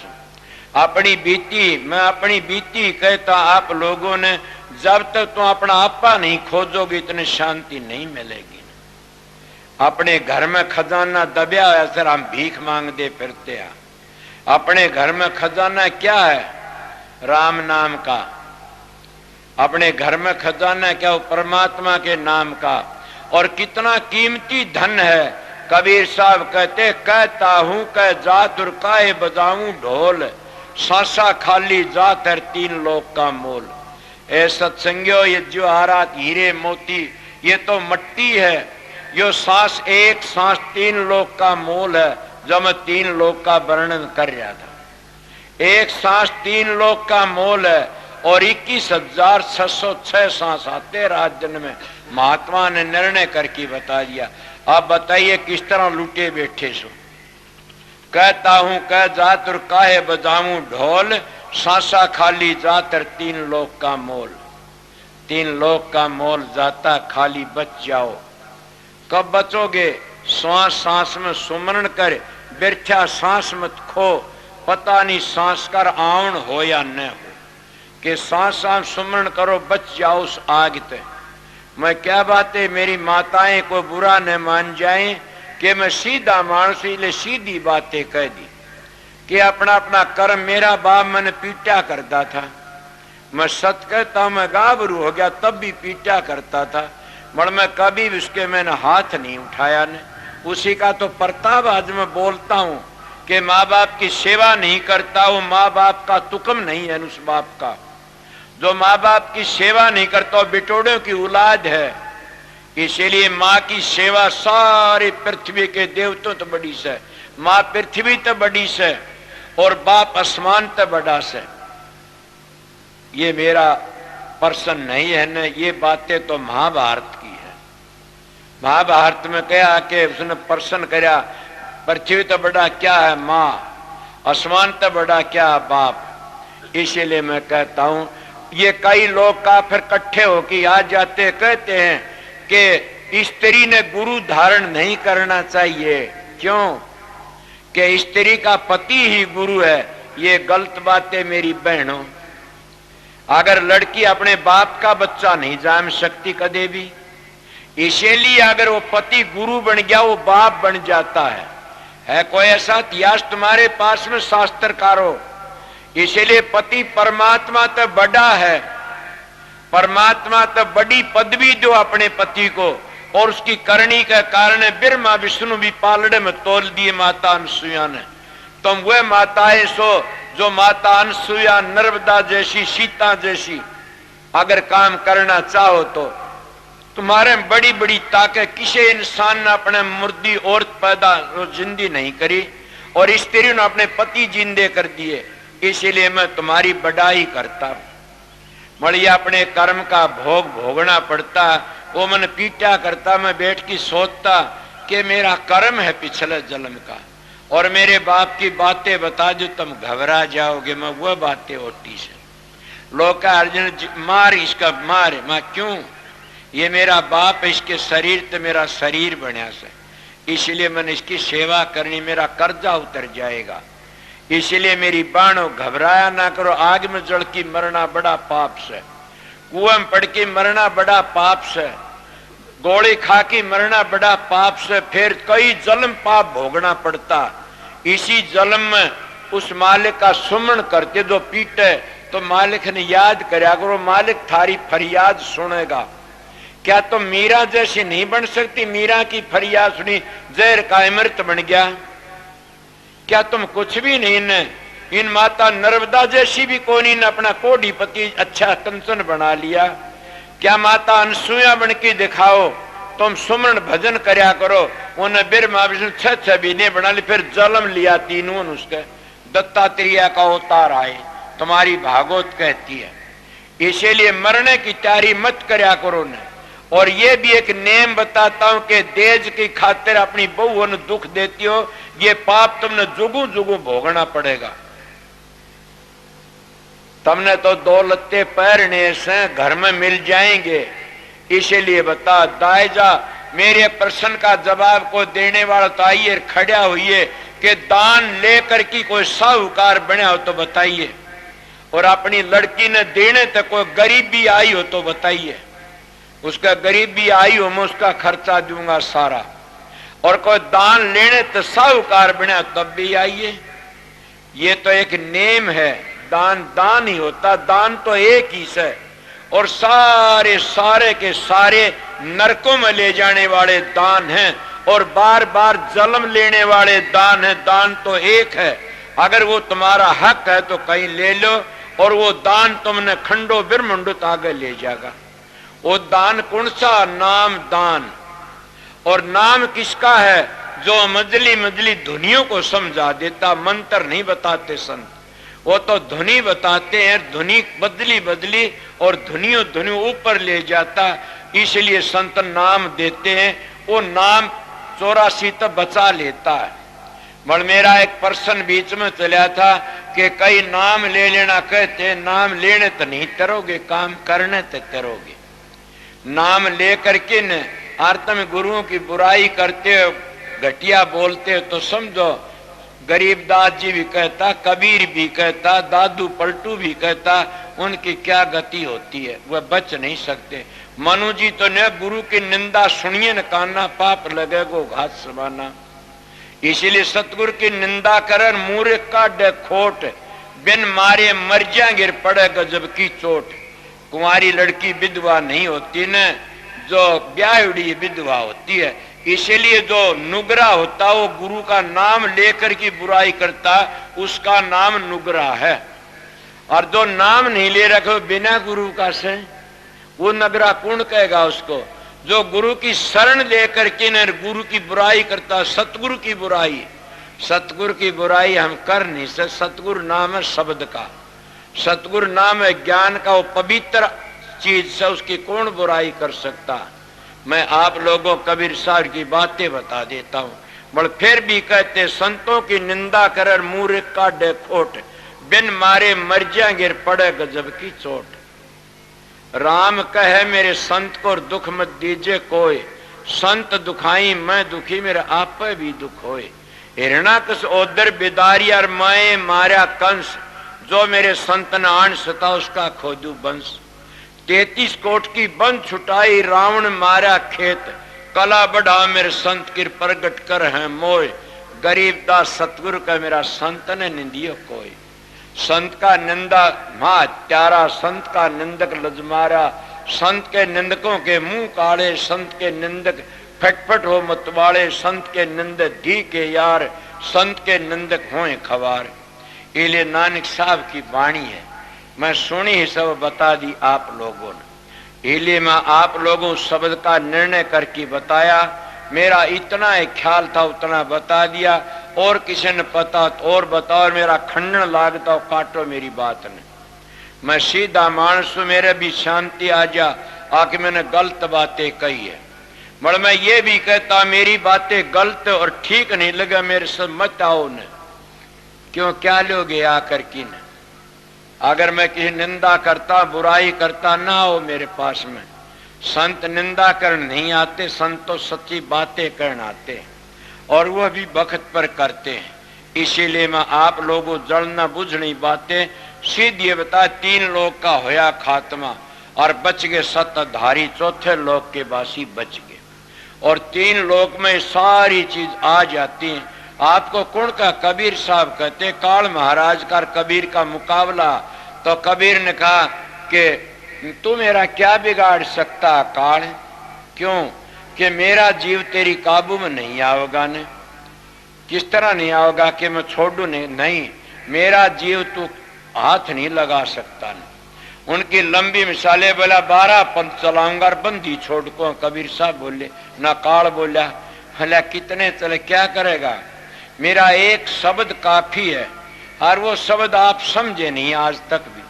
अपनी बीती, मैं अपनी बीती कहता, आप लोगों ने जब तक तुम अपना आपा नहीं खोजोगे इतनी शांति नहीं मिलेगी। अपने घर में खजाना दबिया है, सर हम भीख मांगते फिरते हैं। अपने घर में खजाना क्या है? राम नाम का। अपने घर में खजाना क्या? परमात्मा के नाम का। और कितना कीमती धन है। कबीर साहब कहते, कहता हूं कह जातुर काहे बजाऊं ढोल, सासा खाली जात है तीन लोक का मोल। ए सत्संगियों, ये जो हारात हीरे मोती ये तो मट्टी है, यो सांस एक सांस तीन लोक का मोल है। जब मैं तीन लोक का वर्णन कर रहा था, एक सांस तीन लोक का मोल है और 21,606 सांस आते रात दिन में। महात्मा ने निर्णय करके बता दिया। आप बताइए किस तरह लुटे बैठे सो। कहता हूं कह जातर काहे बजाऊं ढोल, सांसा खाली जातर 3 लोक का मोल। 3 लोक का मोल जाता खाली बच जाओ। कब बचोगे? सांस सांस में सुमरण कर, बिरथा सांस मत खो। पता नहीं सांस कर आवन हो या न हो, कि सांस सांस सुमरण करो बच जाओ उस आग ते। मैं क्या बातें मेरी माताएं को बुरा न मान जाएं कि मैं सीधा मानस इसलिए सीधी बातें कह दी कि अपना अपना कर्म। मेरा बाप मैंने पीटा करता था, मैं सच कहता हूं, मैं गाभरू हो गया तब भी पीटा करता था, मगर मैं कभी भी उसके मैंने हाथ नहीं उठाया ने। उसी का तो प्रताप आज मैं बोलता हूं कि माँ बाप की सेवा नहीं करता, वो माँ बाप का तुकम नहीं है। उस बाप का जो माँ बाप की सेवा नहीं करता वो बिटोड़ों की औलाद है। इसीलिए माँ की सेवा सारी पृथ्वी के देवतों तो बड़ी से, माँ पृथ्वी तो बड़ी से और बाप आसमान तो बड़ा से। ये मेरा प्रश्न नहीं है न, ये बातें तो महाभारत की है। महाभारत में कहा कि उसने प्रश्न करा पृथ्वी तो बड़ा क्या है माँ, आसमान तो बड़ा क्या है बाप। इसीलिए मैं कहता हूं ये कई लोग काफिर इकट्ठे होकर आ जाते कहते हैं कि स्त्री ने गुरु धारण नहीं करना चाहिए। क्यों? कि स्त्री का पति ही गुरु है। ये गलत बात है मेरी बहनों। अगर लड़की अपने बाप का बच्चा नहीं जान सकती कदे भी, इसीलिए अगर वो पति गुरु बन गया वो बाप बन जाता है कोई ऐसा इतिहास तुम्हारे पास में शास्त्रकारों? इसीलिए पति परमात्मा तो बड़ा है, परमात्मा तो बड़ी पदवी दो अपने पति को, और उसकी करनी के कारण ब्रह्मा विष्णु भी पालड़े में तोल दिए माता अनसुईया ने। तुम वह माताएं सो जो माता अनसुईया, नर्मदा जैसी, सीता जैसी अगर काम करना चाहो तो तुम्हारे बड़ी बड़ी ताकत। किसी इंसान ने अपने मुर्दी औरत पैदा जिंदी नहीं करी और स्त्री ने अपने पति जिंदे कर दिए। इसीलिए मैं तुम्हारी बड़ाई करता हूं। मड़िया अपने कर्म का भोग भोगना पड़ता, वो मन पीटा करता, मैं बैठ की सोचता कि मेरा कर्म है पिछले जन्म का, और मेरे बाप की बातें बता जो तुम घबरा जाओगे। मैं वह बातें होती से लोग का अर्जुन मार इसका मार, मैं क्यों? ये मेरा बाप है, इसके शरीर तो मेरा शरीर बना से, इसलिए मैंने इसकी सेवा करनी, मेरा कर्जा उतर जाएगा। इसलिए मेरी बाणों घबराया ना करो। आग में जल की मरना बड़ा पाप से, कुएं में पड़ के मरना बड़ा पाप से, गोली खा के मरना बड़ा पाप से, फिर कई जन्म पाप भोगना पड़ता। इसी जन्म में उस मालिक का सुमरण करते जो पीटे तो मालिक ने याद करया करो, मालिक थारी फरियाद सुनेगा। क्या तुम मीरा जैसी नहीं बन सकती? मीरा की फरियाद सुनी जहर का अमृत बन गया। क्या तुम कुछ भी नहीं न? इन माता नर्मदा जैसी भी कोई ने अपना कोडीपति अच्छा कंचन बना लिया। क्या माता अनसुईया बन के दिखाओ, तुम सुमरण भजन करया करो। उन्हें ब्रह्मा विष्णु 6 महीने बना ली, फिर जन्म लिया तीनों उसके, दत्तात्रेय का अवतार आए। तुम्हारी भागवत कहती है। इसीलिए मरने की तैयारी मत करया करो न। और ये भी एक नेम बताता हूं कि देज की खातिर अपनी बहू ने दुख देती हो, ये पाप तुमने जुगू जुगू भोगना पड़ेगा। तुमने तो 2 लत्ते पहनने से घर में मिल जाएंगे। इसीलिए बता दायजा मेरे प्रश्न का जवाब को देने वाला तो आइए खड़ा हुई कि दान लेकर की कोई साहूकार बना हो तो बताइए, और अपनी लड़की ने देने तक कोई गरीबी आई हो तो बताइए। उसका गरीबी आई हो मैं उसका खर्चा दूंगा सारा, और कोई दान लेने तो साहूकार बना तब भी आइए। ये तो एक नेम है, दान दान ही होता, दान तो एक ही से, और सारे सारे के सारे नरकों में ले जाने वाले दान हैं और बार बार जन्म लेने वाले दान हैं। दान तो एक है, अगर वो तुम्हारा हक है तो कहीं ले लो, और वो दान तुमने खंडो ब्रह्मंडो आगे ले जाएगा। वो दान कौन सा? नाम दान। और नाम किसका है? जो मजली मजली धुनियों को समझा देता, मंत्र नहीं बताते संत, वो तो धुनी बताते हैं। धुनी बदली बदली और धुनियों धुनियों ऊपर ले जाता, इसलिए संत नाम देते हैं। वो नाम 84 तक बचा लेता है। मगर मेरा एक पर्सन बीच में चला था कि कई नाम ले लेना कहते, नाम लेने तो नहीं तरोगे, काम करने तो तरोगे। नाम लेकर के न और तुम गुरुओं की बुराई करते हो, घटिया बोलते हो, तो समझो गरीबदास जी भी कहता, कबीर भी कहता, दादू पलटू भी कहता, उनकी क्या गति होती है, वह बच नहीं सकते। मनु जी तो न गुरु की निंदा सुनिए न काना, पाप लगेगो घात समाना। इसीलिए सतगुरु की निंदा कर मूर्ख काढ़ खोट, बिन मारे मर जा गिर पड़े गजब की चोट। कुंवारी लड़की विधवा नहीं होती न, जो ब्याहुड़ी विधवा होती है। इसीलिए जो नुगरा होता वो गुरु का नाम लेकर की बुराई करता, उसका नाम नुगरा है। और जो नाम नहीं ले रखे बिना गुरु का से, वो नगरा कौन कहेगा उसको? जो गुरु की शरण लेकर के न गुरु की बुराई करता, सतगुरु की बुराई, सतगुरु की बुराई हम कर नहीं सकते। सतगुरु नाम है शब्द का, सतगुरु नाम है ज्ञान का, वो पवित्र चीज से उसकी कौन बुराई कर सकता। मैं आप लोगों कबीर साहब की बातें बता देता हूं, मगर फिर भी कहते संतों की निंदा कर मूर्ख काढ़े खोट, बिन मारे मर जा गिर पड़े गजब की चोट। राम कहे मेरे संत को दुख मत दीजिए कोई, संत दुखाई मैं दुखी मेरे आप पे भी दुख होए। हिरणाकश ओदर बिदारी और मैं मारा कंस, जो मेरे संत न आन सता उसका खोदू वंश। 33 कोट की बंद छुटाई रावण मारा खेत, कला बढ़ा मेरे संत की प्रगट कर है मोय। गरीबदास सतगुरु का मेरा संत ने निंदियो कोई। संत का निंदा मां त्यारा, संत का निंदक लजमारा। संत के निंदकों के मुंह काले, संत के निंदक फटफट हो मतवाले। संत के निंदक धी के यार, संत के निंदक होए खवार। इले नानक साहब की वाणी है, मैं सुनी ही सब बता दी आप लोगों ने। इले मैं आप लोगों शब्द का निर्णय करके बताया। मेरा इतना एक ख्याल था उतना बता दिया, और किसी ने पता तो और बताओ, और मेरा खंडन लागता हो काटो मेरी बात ने। मैं सीधा मानस हूं, मेरे भी शांति आ जा आके मैंने गलत बातें कही है। मगर मैं ये भी कहता मेरी बातें गलत और ठीक नहीं लगा मेरे से मत आओ न, क्यों क्या लोगे आकर की न। अगर मैं किसी निंदा करता बुराई करता ना हो मेरे पास में। संत निंदा करने नहीं आते, संत तो सच्ची बातें करने आते और वह भी वक्त पर करते हैं। इसीलिए मैं आप लोगों जलना बुझनी बातें सीधी बता। 3 लोग का होया खात्मा और बच गए सतधारी, चौथे लोग के बासी बच गए। और 3 लोग में सारी चीज आ जाती है। आपको कौन का? कबीर साहब कहते, काल महाराज का कबीर का मुकाबला। तो कबीर ने कहा कि तू मेरा क्या बिगाड़ सकता काल? क्यों कि मेरा जीव तेरी काबू में नहीं आओगा ने। किस तरह नहीं आओगा कि मैं छोड़ू नहीं, मेरा जीव तू हाथ नहीं लगा सकता ने। उनकी लंबी मिसालें बोला 12 पंथ चलाऊंगा और बंदी छोड़ को। कबीर साहब बोले ना, काल बोला भला कितने चले क्या करेगा, मेरा एक शब्द काफी है। और वो शब्द आप समझे नहीं आज तक भी।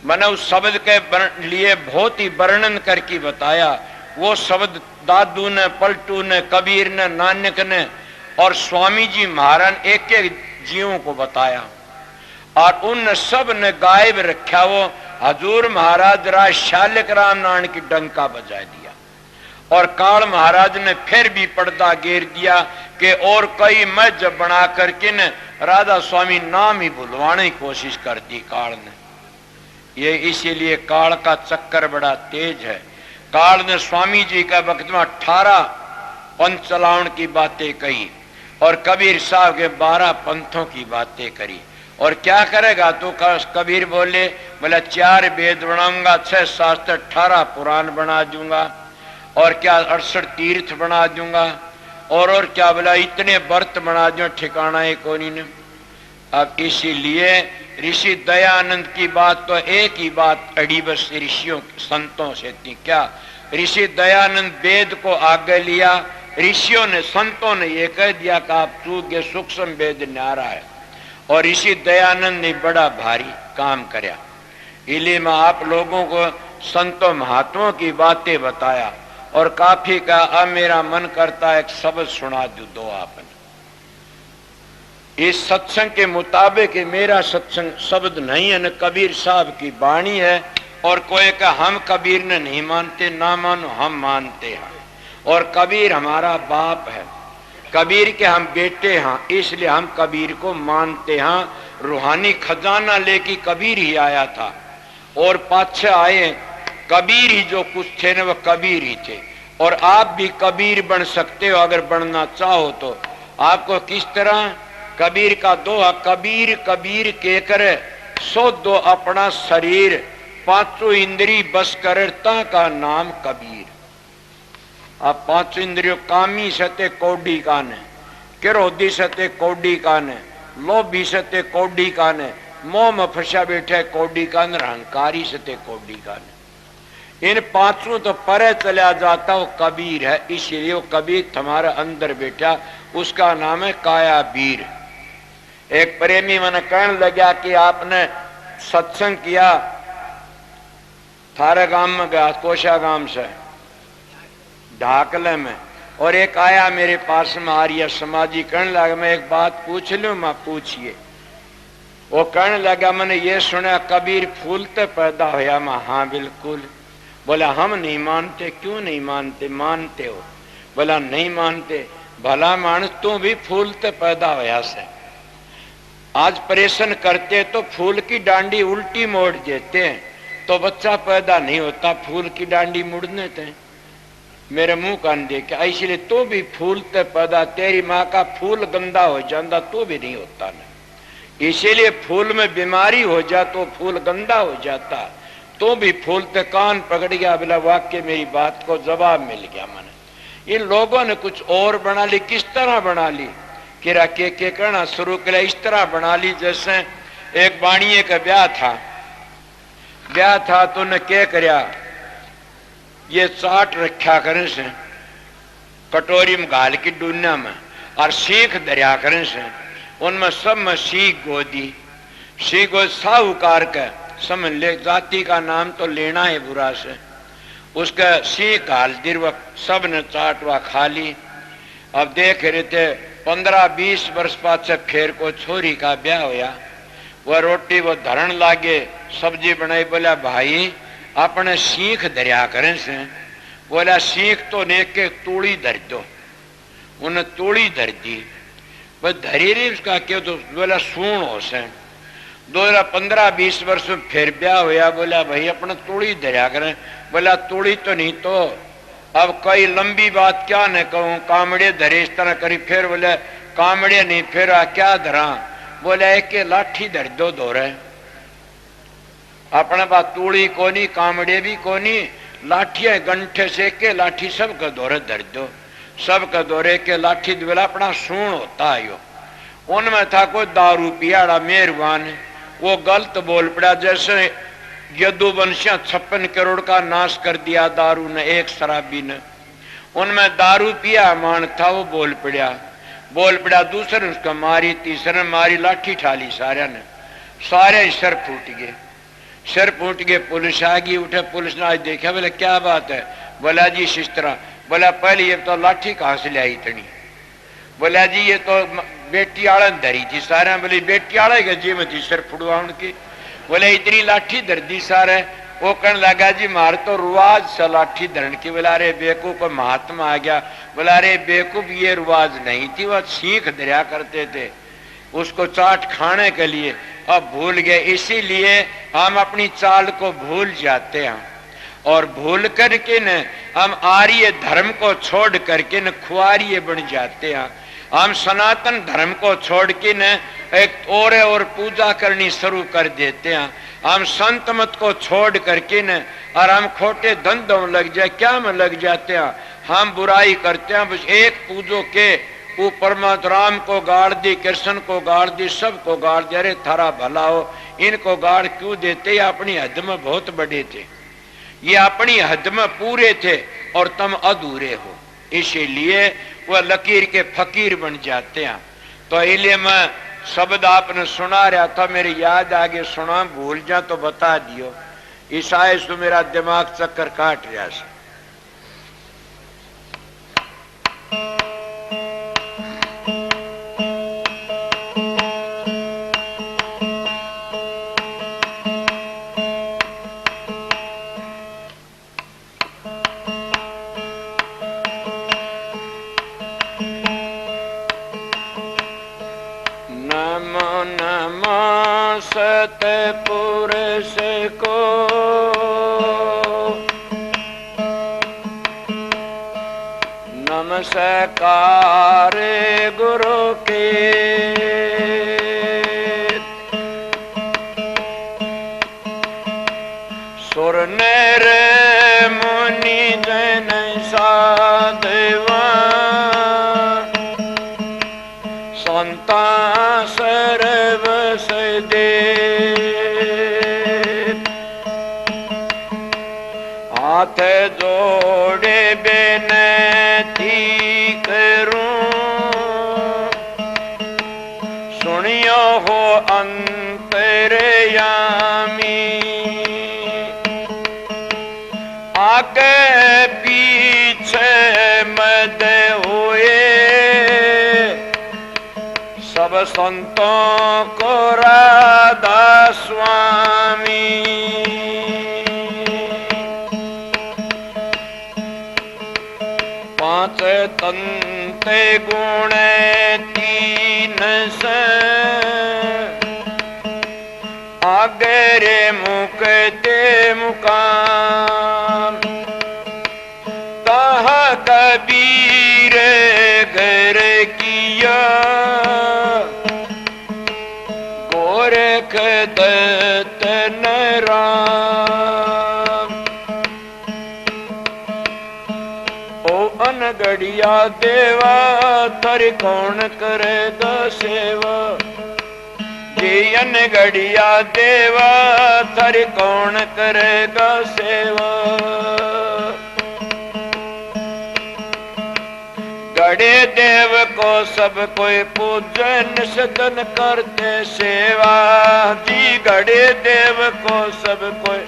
मैंने उस शब्द के लिए बहुत ही वर्णन करके बताया। वो शब्द दादू ने, पलटू ने, कबीर ने, नानक ने और स्वामी जी महाराज एक एक जीवों को बताया। और उन सब ने गायब रखा। वो हजूर महाराज राज शालिक राम नारायण की डंका बजा दिया। और काल महाराज ने फिर भी पर्दा घेर दिया कि और कई मज बना करके न राधा स्वामी नाम ही भुलवाने की कोशिश कर दी काल ने। ये इसीलिए काल का चक्कर बड़ा तेज है। काल ने स्वामी जी का वक्त में 18 पंथ चलावन की बातें कही और कबीर साहब के 12 पंथों की बातें करी। और क्या करेगा तो कबीर बोले 4 वेद बनाऊंगा, 6 शास्त्र, 18 पुराण बना दूंगा और क्या 68 तीर्थ बना दूंगा और क्या बोला इतने व्रत बना दूं, ठिकाना है कोई ने। अब इसीलिए ऋषि दयानंद की बात तो एक ही बात अड़ी बस ऋषियों संतों से थी। क्या ऋषि दयानंद वेद को आगे लिया, ऋषियों ने संतों ने ये कह दिया कि आप चूक गए, सूक्ष्म वेद न्यारा है। और ऋषि दयानंद ने बड़ा भारी काम कराया। इसलिए मैं आप लोगों को संतों महात्माओं की बातें बताया और काफी का। अब मेरा मन करता है एक शब्द सुना दो आपने। इस सत्संग के मुताबिक मेरा सत्संग शब्द नहीं है, न कबीर साहब की वाणी है। और कोई का हम कबीर ने नहीं मानते, ना मानो, हम मानते हैं। और कबीर हमारा बाप है, कबीर के हम बेटे हैं, इसलिए हम कबीर को मानते हैं। रूहानी खजाना लेके कबीर ही आया था, और पाछे आए कबीर ही, जो कुछ थे ना वो कबीर ही थे। और आप भी कबीर बन सकते हो अगर बनना चाहो तो। आपको किस तरह? कबीर का दोहा, कबीर कबीर के करे सो दो अपना शरीर, पांचों इंद्री बस करे ता का नाम कबीर। आप पांचों इंद्रियों कामी सते कौडी काने, क्रोधी सते कौडी काने, लोभी सते कौडी काने, मोह में फंसा बैठे कौडी कान, अहंकारी सते कौडी काने। इन पांचों तो परे चला जाता वो कबीर है। इसलिए वो कबीर तुम्हारे अंदर बैठा, उसका नाम है काया बीर। एक प्रेमी मैंने कहने लगा कि आपने सत्संग किया, थारे गांव में गया, कोशा गांव से ढाकले में, और एक आया मेरे पास में आर्य समाजी, कहने लगा मैं एक बात पूछ लूं? मैं पूछिए। वो कहने लगा मैंने ये सुना कबीर फूल तो पैदा होया। मैं हाँ बिल्कुल। बोला हम नहीं मानते। क्यों नहीं मानते? मानते हो? बोला नहीं मानते। भला मानस तू भी फूल तो पैदा होया से। आज परेशान करते तो फूल की डांडी उल्टी मोड़ देते हैं तो बच्चा पैदा नहीं होता, फूल की डांडी मुड़ने थे। मेरे मुंह कान देखे, इसलिए तो भी फूल ते पैदा, तेरी माँ का फूल गंदा हो जाता तो भी नहीं होता ना। इसीलिए फूल में बीमारी हो जा तो फूल गंदा हो जाता, तो भी फूल ते कान पकड़ गया। बोला वाक्य मेरी बात को जवाब मिल गया। मैंने इन लोगों ने कुछ और बना ली। किस तरह बना ली? किरा के करना शुरू किया, इस तरह बना ली जैसे एक बाणिये का ब्याह था तो ने क्या करया, ये चाट रखा करें से कटोरी में घाल की डूना में, और सीख दरिया करें से उनमें सब में सीख गोदी। सीख गोद साहूकार का समझ ले, जाति का नाम तो लेना है बुरा से। उसका सीख घाल दिर वह सब ने चाट वा खा ली। अब देख रहे थे 15-20 वर्ष बाद से फिर को छोरी का ब्याह होया। वह रोटी वो धरण लागे, सब्जी बनाई। बोला भाई अपने सीख दरिया करें से। बोला सीख तो नेक के तूड़ी धर दो। उन्हें तूड़ी धर दी। वह धरी रही उसका क्यों? तो बोला सूण हो से। 2015-20 वर्ष में फिर ब्याह होया। बोला भाई अपने तूड़ी धरिया करें। बोला तूड़ी तो नहीं तो अब कई लंबी बात क्या न कहूं, कामड़े धरे इस तरह करी। फिर बोले कामड़े नहीं, फिर क्या धरा? बोले एक के लाठी धर दो धोरे। अपने पास तूड़ी कोनी, कामड़े भी कोनी, लाठिया गंठे से के लाठी सब का दौरे धर दो। सब का दौरे के लाठी द्वेला अपना सूण होता है। उनमें था कोई दारू पियाड़ा मेहरबान, वो गलत बोल पड़ा। जैसे यदुवंशिया 56 करोड़ का नाश कर दिया दारू ने, एक शराबी ने। उनमें दारू पिया मान था, वो बोल पड़ा। दूसरे उसको मारी, तीसरे मारी, लाठी ठाली सारे ने, सारे सर फूट गए। पुलिस आ गई। उठे पुलिस ने आज देखा। बोले क्या बात है? बोला जी इस तरह। बोला पहले ये तो लाठी कहाँ से ले आई इतनी? बोला जी ये तो बेटी आड़ा धरी थी सारे। बोले बेटी आड़ा के जी में थी सर फुड़वा उनकी। बोले इतनी लाठी धर दी सारे। वो कहने लगा जी मार तो रुआज से लाठी धरण की। बोला अरे बेवकूफ को महात्मा आ गया। बोला अरे बेवकूफ ये रुआज नहीं थी, वह सीख दरिया करते थे उसको चाट खाने के लिए। अब भूल गए, इसीलिए हम अपनी चाल को भूल जाते हैं। और भूल करके न हम आर्य धर्म को छोड़ करके न खुआरिये बन जाते हैं। हम सनातन धर्म को छोड़ के न एक और पूजा करनी शुरू कर देते हैं। हम संत मत को छोड़ करके न और हम खोटे धंधों में लग जाए, क्या में लग जाते हैं। हम बुराई करते हैं, बस एक पूजो के वो परमात्मा राम को गाड़ दी, कृष्ण को गाड़ दी, सब को गाड़ दे। अरे थारा भला हो, इनको गाड़ क्यों देते? ये अपनी हद में बहुत बड़े थे, ये अपनी हद में पूरे थे और तुम अधूरे हो, इसीलिए वह लकीर के फकीर बन जाते हैं। तो इसलिए मैं शब्द आपने सुना रहा था, मेरी याद आगे सुना, भूल जा तो बता दियो। ईसाई से मेरा दिमाग चक्कर काट रहा है। नमो सतपुरुष को नमस्कार गुरु के सुर नर मुनि जन साधवा संता सर्व सदे हाथ जोड़े बेनती करूं सुनियो हो अंतरयामी आगे पीछे मद हुए सब संतों को राधा स्वामी पांच तंते गुण तीन से आगे रे मुकते मुकाम ताह कबीर घर किया गोरख दत्त राम ओ अनगढ़िया देवा तर कौन करेगा सेवा जी अनगढ़िया देवा तर कौन करेगा सेवा गढ़े देव को सब कोई पूजन सदन करते सेवा जी गढ़े देव को सब कोई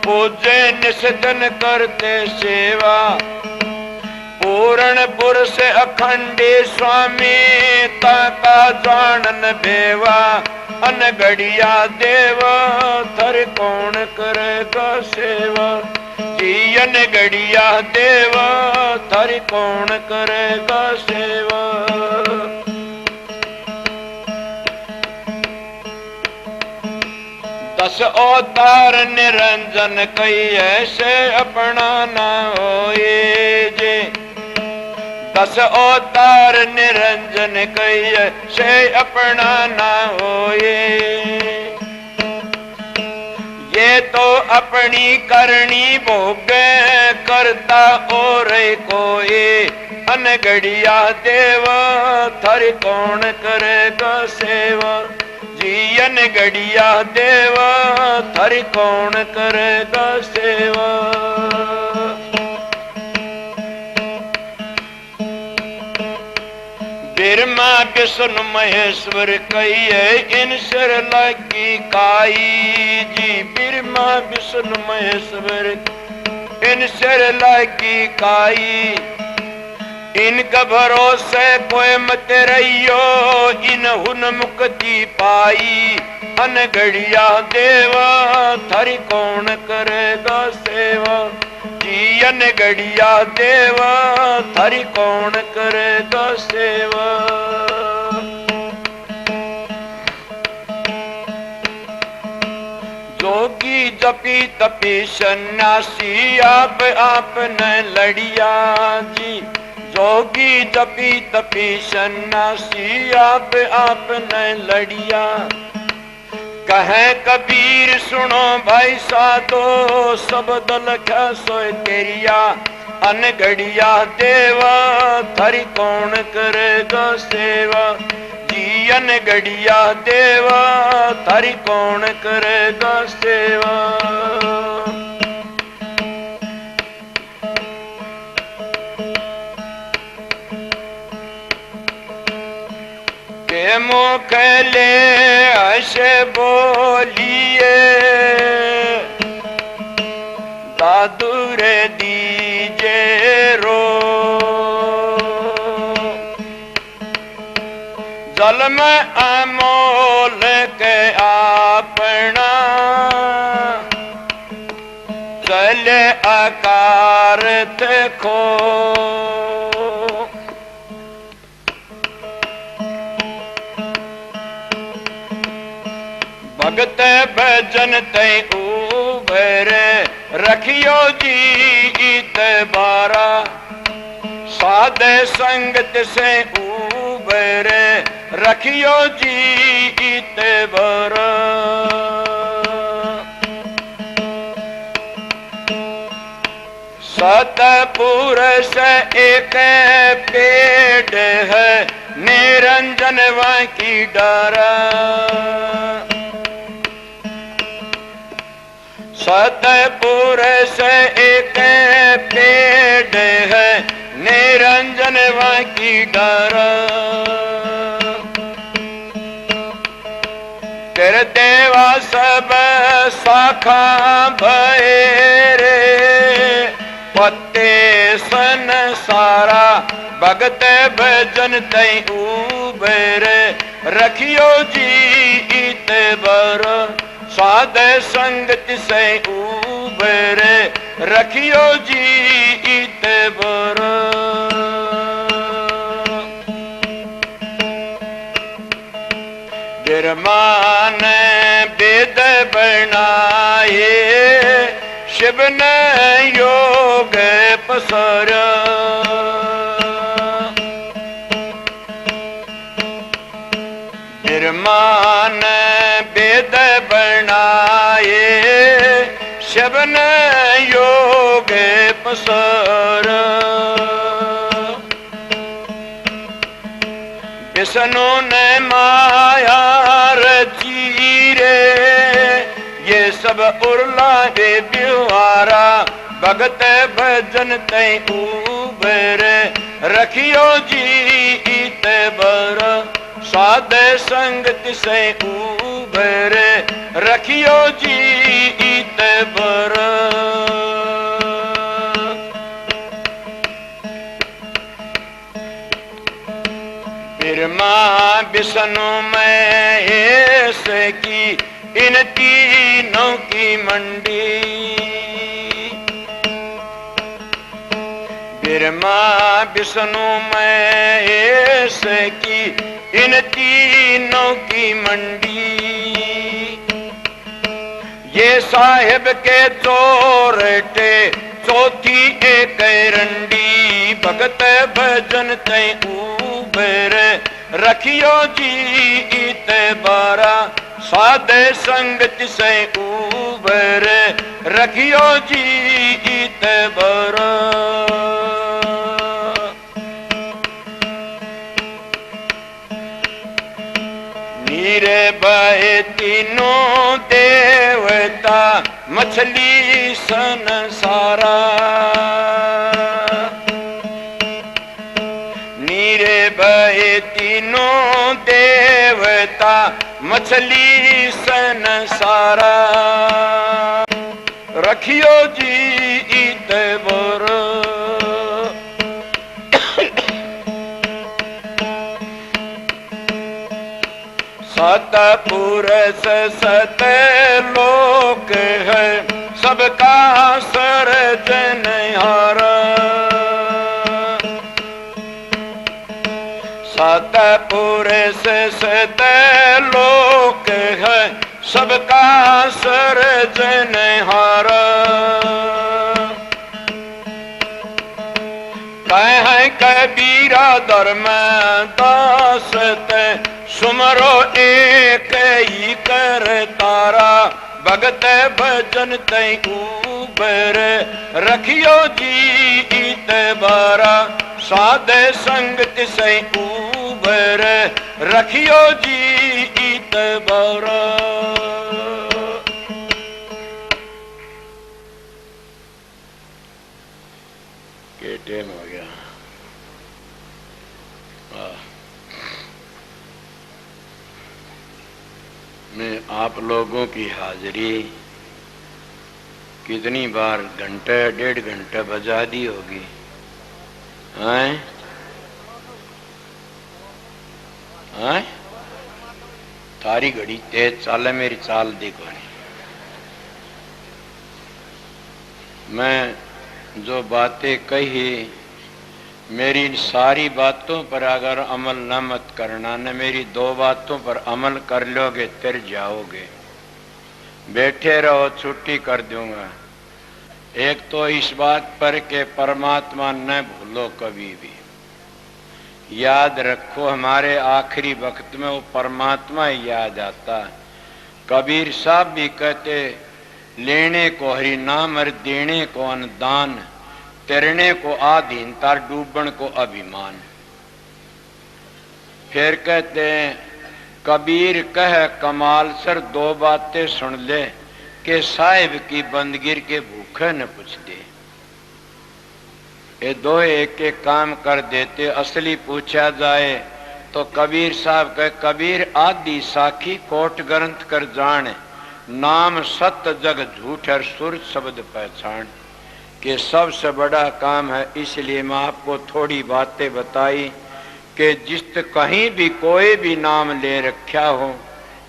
पूजन सदन करते सेवा पूर्ण पुरुष अखंडी स्वामी ताका जानन बेवा अनगढ़िया देव थर कौन करेगा सेवा जी अनगढ़िया देव थर कौन करेगा सेवा दस अवतार निरंजन कई ऐसे अपना न होए जे दस अवतार निरंजन कई ऐसे अपना न होए ये तो अपनी करनी भोग करता और कोई अनगढ़िया देव थर कौन करेगा सेवा जी अनगढ़िया देव थर कौन करेगा सेवा ब्रह्मा विष्णु महेश्वर कई इन सिर लगी काई जी ब्रह्मा विष्णु महेश्वर इन सिर लगी काई इनका भरोसे कोई मत रहियो इन हुन मुक्ति पाई अनगढ़िया देवा थर कौन करेगा सेवा जी अनगढ़िया देवा थर कौन करेगा सेवा जोगी जपी तपी सन्यासी आप न लड़िया जी जोगी जपी तपी सन्यासी आप न लड़िया कहे कबीर सुनो भाई साधो सब दल सोए तेरिया अनगढ़िया देवा थर कौन करेगा सेवा जी अनगढ़िया देवा थर कौन करेगा सेवा के मुख ले हस बोलिए दादू रे दीजे रो जल में अमोल के अपना चले आकार देखो भगत भजन तय उबर रखियो जी इतबारा साध संगत से उबर रखियो जी इतबारा सतपुरुष एक पेड़ है निरंजन की डारा सतपुरुष एक पेड़ है निरंजन की डारा तेरे देवा सब शाखा भैरे पत्ते सन सारा भगत भजन तय उबर रखियो जी इतबर साध संगत से उबर रखियो जी इतबर गिरमान वेद बनाए शिव ने योग पसारा गिरमान वेद बनाए शिव ने योग पसारा विष्णु ने माया रची रे ये सब उर्ला रे बिहारा भगत भजन तय उबर रखियो जी इतबर साध संगत से उबर रखियो जी इतबर बिरमा विष्णु महेश की इन तीनों की मंडी बिरमा विष्णु महेश की इन तीनों की मंडी ये साहिब के चोरटे चौथी एक रंडी भगत भजन तय उबर रखियो जी इतबारा साध संगत से उबर रखियो जी इतबारा नीरे बहे तीनों देवता मछली सन सारा नीरे बहे तीनों देवता मछली सन सारा रखियो जी इतबर सतपुरुष सत लोक है सबका सर्जनहारा सतपुरुष सत लोक है सबका सर्जनहारा कह कबीरा धर्म दास सुमरो एक ही कर तारा भगत भजन तय उबर रखियो जी इतबारा साध संगत से उबर रखियो जी इतबारा के टाइम हो गया। मैं आप लोगों की हाजिरी कितनी बार घंटे 1.5 घंटे बजा दी होगी हैं? हैं? तारी घड़ी तेज चाले मेरी चाल देखो नहीं। मैं जो बातें कही मेरी सारी बातों पर अगर अमल न मत करना न मेरी 2 बातों पर अमल कर लोगे तिर जाओगे। बैठे रहो, छुट्टी कर दूंगा। एक तो इस बात पर कि परमात्मा न भूलो कभी भी, याद रखो। हमारे आखिरी वक्त में वो परमात्मा ही याद आता। कबीर साहब भी कहते, लेने को हरि नाम और देने को अनुदान, तैरने को आधीनता, डूबण को अभिमान। फिर कहते हैं, कबीर कह कमाल सर दो बातें सुन ले, के साहिब की बंदगिर के भूखे न पूछ दे। ये दो एक एक काम कर देते। असली पूछा जाए तो कबीर साहब कहे, कबीर आदि साखी कोट ग्रंथ कर जान, नाम सत्य जग झूठ और सुर शब्द पहचान। कि सबसे बड़ा काम है। इसलिए मैं आपको थोड़ी बातें बताई कि जिस कहीं भी कोई भी नाम ले रखा हो,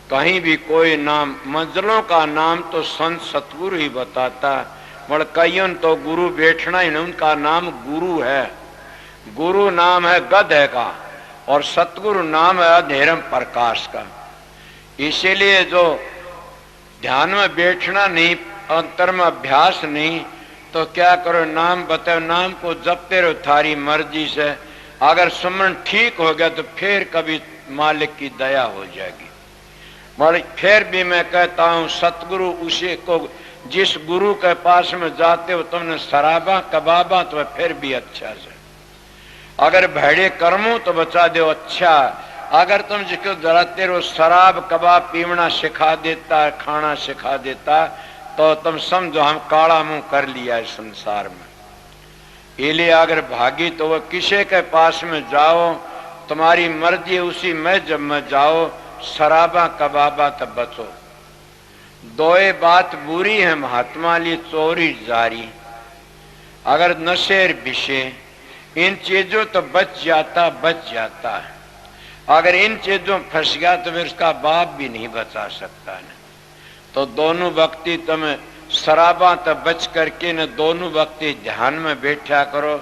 कहीं भी कोई नाम, मंजिलों का नाम तो संत सतगुरु ही बताता। मगर कईयों तो गुरु बैठना ही नहीं, उनका नाम गुरु है। गुरु नाम है गधे का और सतगुरु नाम है अधेरम प्रकाश का। इसीलिए जो ध्यान में बैठना नहीं, अंतर में अभ्यास नहीं, तो क्या करो, नाम बताओ, नाम को जपते रहो थारी मर्जी से। अगर सुमन ठीक हो गया तो फिर कभी मालिक की दया हो जाएगी। मगर फिर भी मैं कहता हूँ, सतगुरु उसी को, जिस गुरु के पास में जाते हो तुमने शराबा कबाबा तो फिर भी अच्छा से, अगर भेड़े कर्मों तो बचा दो अच्छा। अगर तुम जिसको डराते रहो शराब कबाब पीवना सिखा देता, खाना सिखा देता, तो तुम समझो हम काला मुंह कर लिया इस संसार में। इसलिए अगर भागी तो वह किसी के पास में जाओ, तुम्हारी मर्जी उसी में जब में जाओ, शराबा कबाबा तब बचो। दोए बात बुरी है महात्मा ली, चोरी जारी। अगर नशेर विषय इन चीजों तो बच जाता है। अगर इन चीजों फंस गया तो फिर उसका बाप भी नहीं बचा सकता न। तो दोनों वक्ति तुम शराबा तब बच करके न दोनों वक्ति ध्यान में बैठा करो।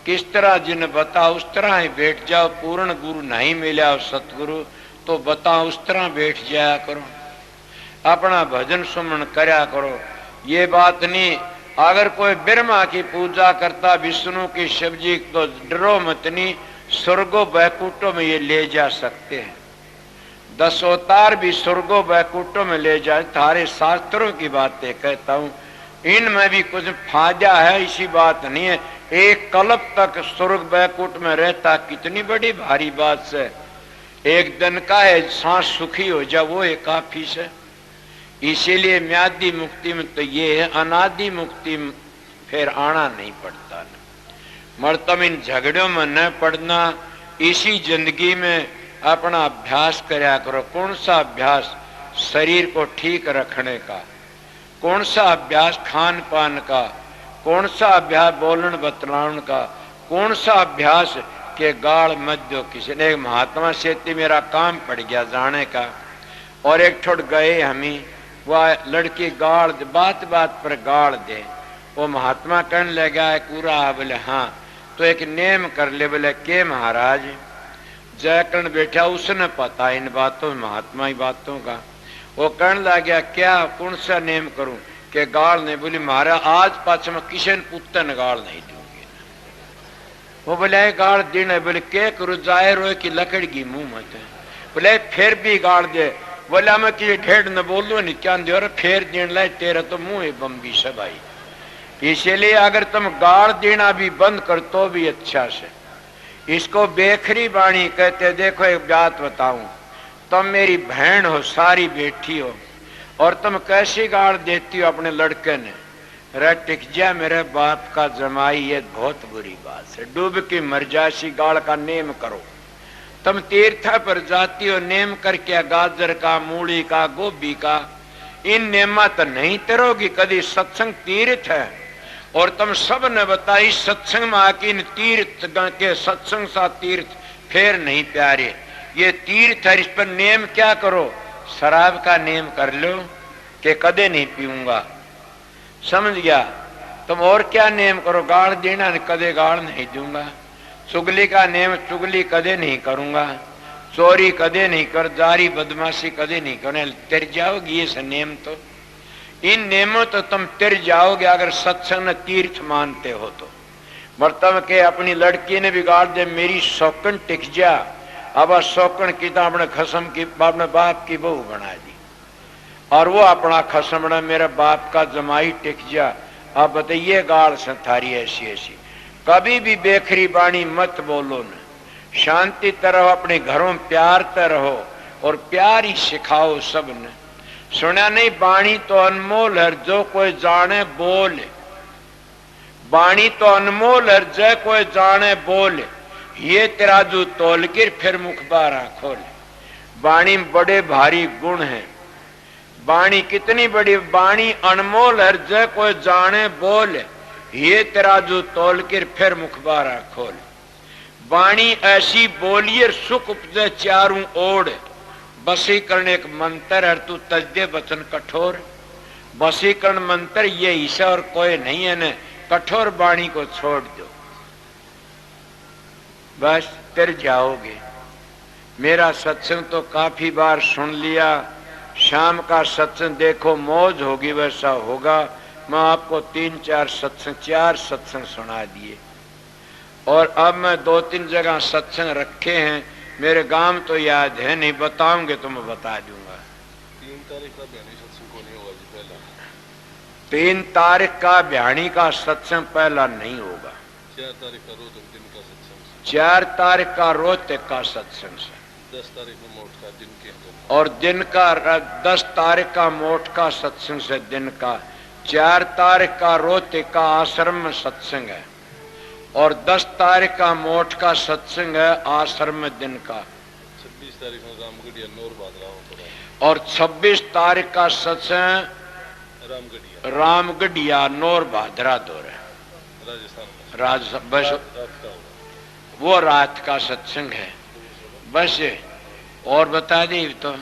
किस तरह जिन बताओ उस तरह ही बैठ जाओ। पूर्ण गुरु नहीं मिला सतगुरु तो बताओ उस तरह बैठ जाया करो। अपना भजन सुमन करया करो। ये बात नहीं, अगर कोई ब्रह्मा की पूजा करता, विष्णु की, शिव जी, तो डरो मत नहीं, स्वर्गो बैकुंठों में ये ले जा सकते हैं। 10 अवतार भी स्वर्गो बैकुंठों में ले जाए। थारे शास्त्रों की बातें कहता हूँ, इनमें भी कुछ फायदा है, इसी बात नहीं है। एक कल्प तक स्वर्ग बैकुंठ में रहता, कितनी बड़ी भारी बात से। एक दिन का है सांस सुखी हो जा, वो एक काफी से। इसीलिए म्यादी मुक्ति में तो ये है, अनादि मुक्ति में फिर आना नहीं पड़ता। मगर तुम इन झगड़ों में न पड़ना। इसी जिंदगी में अपना अभ्यास करया करो। कौन सा अभ्यास? शरीर को ठीक रखने का। कौन सा अभ्यास? खान पान का। कौन सा अभ्यास? बोलन बतलाउन का। कौन सा अभ्यास? के गाल मत दो किसी ने। एक महात्मा से मेरा काम पड़ गया जाने का, और एक ठोड़ गए हमी, वह लड़की गाड़ बात बात पर गाड़ दे। वो महात्मा कहने लगा है पूरा, बोले हाँ, तो एक नेम कर ले। बोले के महाराज? जयकरण बैठा, उसने पता इन बातों महात्मा ही बातों का। वो कहने लगा क्या, कौन सा नेम करूं? के गाड़ नहीं। बोली महाराज आज पाछ में किशन पुत्र ने गाड़ नहीं दूंगी। वो बोले गाड़ देना। बोले के करूं? जाए रोए की लकड़ की मुंह मत। बोले फिर भी गाड़ दे। बोला मैं कि ढेड़ न बोलो नहीं क्या दे, और फिर देने लाए तेरा तो मुंह बम्बी से भाई। इसलिए अगर तुम गाड़ देना भी बंद कर तो भी अच्छा से। इसको बेखरी बाणी कहते। देखो एक बात बताऊं, तुम मेरी बहन हो, सारी बेटी हो, और तुम कैसी गाड़ देती हो अपने लड़के ने? रे टिक जा मेरे बाप का जमाई, ये बहुत बुरी बात है। डूब की मर जासी गाड़ का नेम करो। तुम तीर्थ पर जाती हो, नेम करके गाजर का, मूली का, गोभी का, इन नेमा तो नहीं तरोगी कभी। सत्संग तीर्थ है, और तुम सब ने बताई सत्संग में आके इन तीर्थ के सत्संग सा तीर्थ फिर नहीं प्यारे। ये तीर्थ है, इस पर नेम क्या करो? शराब का नेम कर लो कि कदे नहीं पीऊंगा, समझ गया? तुम और क्या नेम करो? गाड़ देना, कदे गाड़ नहीं दूंगा। चुगली का नेम, चुगली कदे नहीं करूंगा। चोरी कदे नहीं कर, जारी बदमाशी कदे नहीं करने। तर जाओगी ये नेम तो। इन नियमों तो तुम तिर जाओगे अगर सत्संग तीर्थ मानते हो तो। मरतब के अपनी लड़की ने बिगाड़ दे, मेरी शौकन टिक जा, अब शौकन की तो अपने खसम की अपने बाप की बहू बना दी, और वो अपना खसम बना मेरा बाप का जमाई टिक जा। अब बताइए गाल से थारी ऐसी ऐसी। कभी भी बेखरी बाणी मत बोलो न, शांति तरह अपने घरों प्यार तर रहो और प्यार ही सिखाओ सब ने। सुना नहीं बाणी तो अनमोल है जो कोई जाने बोल, बाणी तो अनमोल है जो कोई जाने बोल, ये तराजू तोल गिर फिर मुख बारा खोल। बाणी में बड़े भारी गुण हैं, बाणी कितनी बड़ी, बाणी अनमोल है जो कोई जाने बोल, ये तराजू तोल गिर फिर मुख बारा खोल। बाणी ऐसी बोलिए सुख उपजे चारों ओर, बसीकरण एक मंत्र है तू तजदे वचन कठोर। बसीकरण मंत्र ये ईसा और कोई नहीं है न, कठोर बाणी को छोड़ दो बस तिर जाओगे। मेरा सत्संग तो काफी बार सुन लिया, शाम का सत्संग देखो मौज होगी वैसा होगा। मैं आपको 3-4 सत्संग 4 सत्संग सुना दिए, और अब मैं 2-3 जगह सत्संग रखे हैं, मेरे गांव तो याद है नहीं, बताऊंगे तो मैं बता दूंगा। 3 तारीख का भ्यानी सत्संग को नहीं होगा जी पहला। 3 तारीख का भ्यानी का सत्संग पहला नहीं होगा। 4 तारीख का रोहतक दिन का सत्संग, 4 तारीख का रोहतक का सत्संग से, 10 तारीख को मोट का दिन के, और दिन का 10 तारीख का मोट का सत्संग से दिन का। 4 तारीख का रोहतक का आश्रम में सत्संग है, और 10 तारीख का मोट का सत्संग है आश्रम में दिन का। 26 तारीख में रामगढ़िया नौर बादरा, और 26 तारीख का सत्संग रामगढ़िया नौर भादरा दौर है राजस्थान। बस वो रात का सत्संग है बस। और बता दे तो,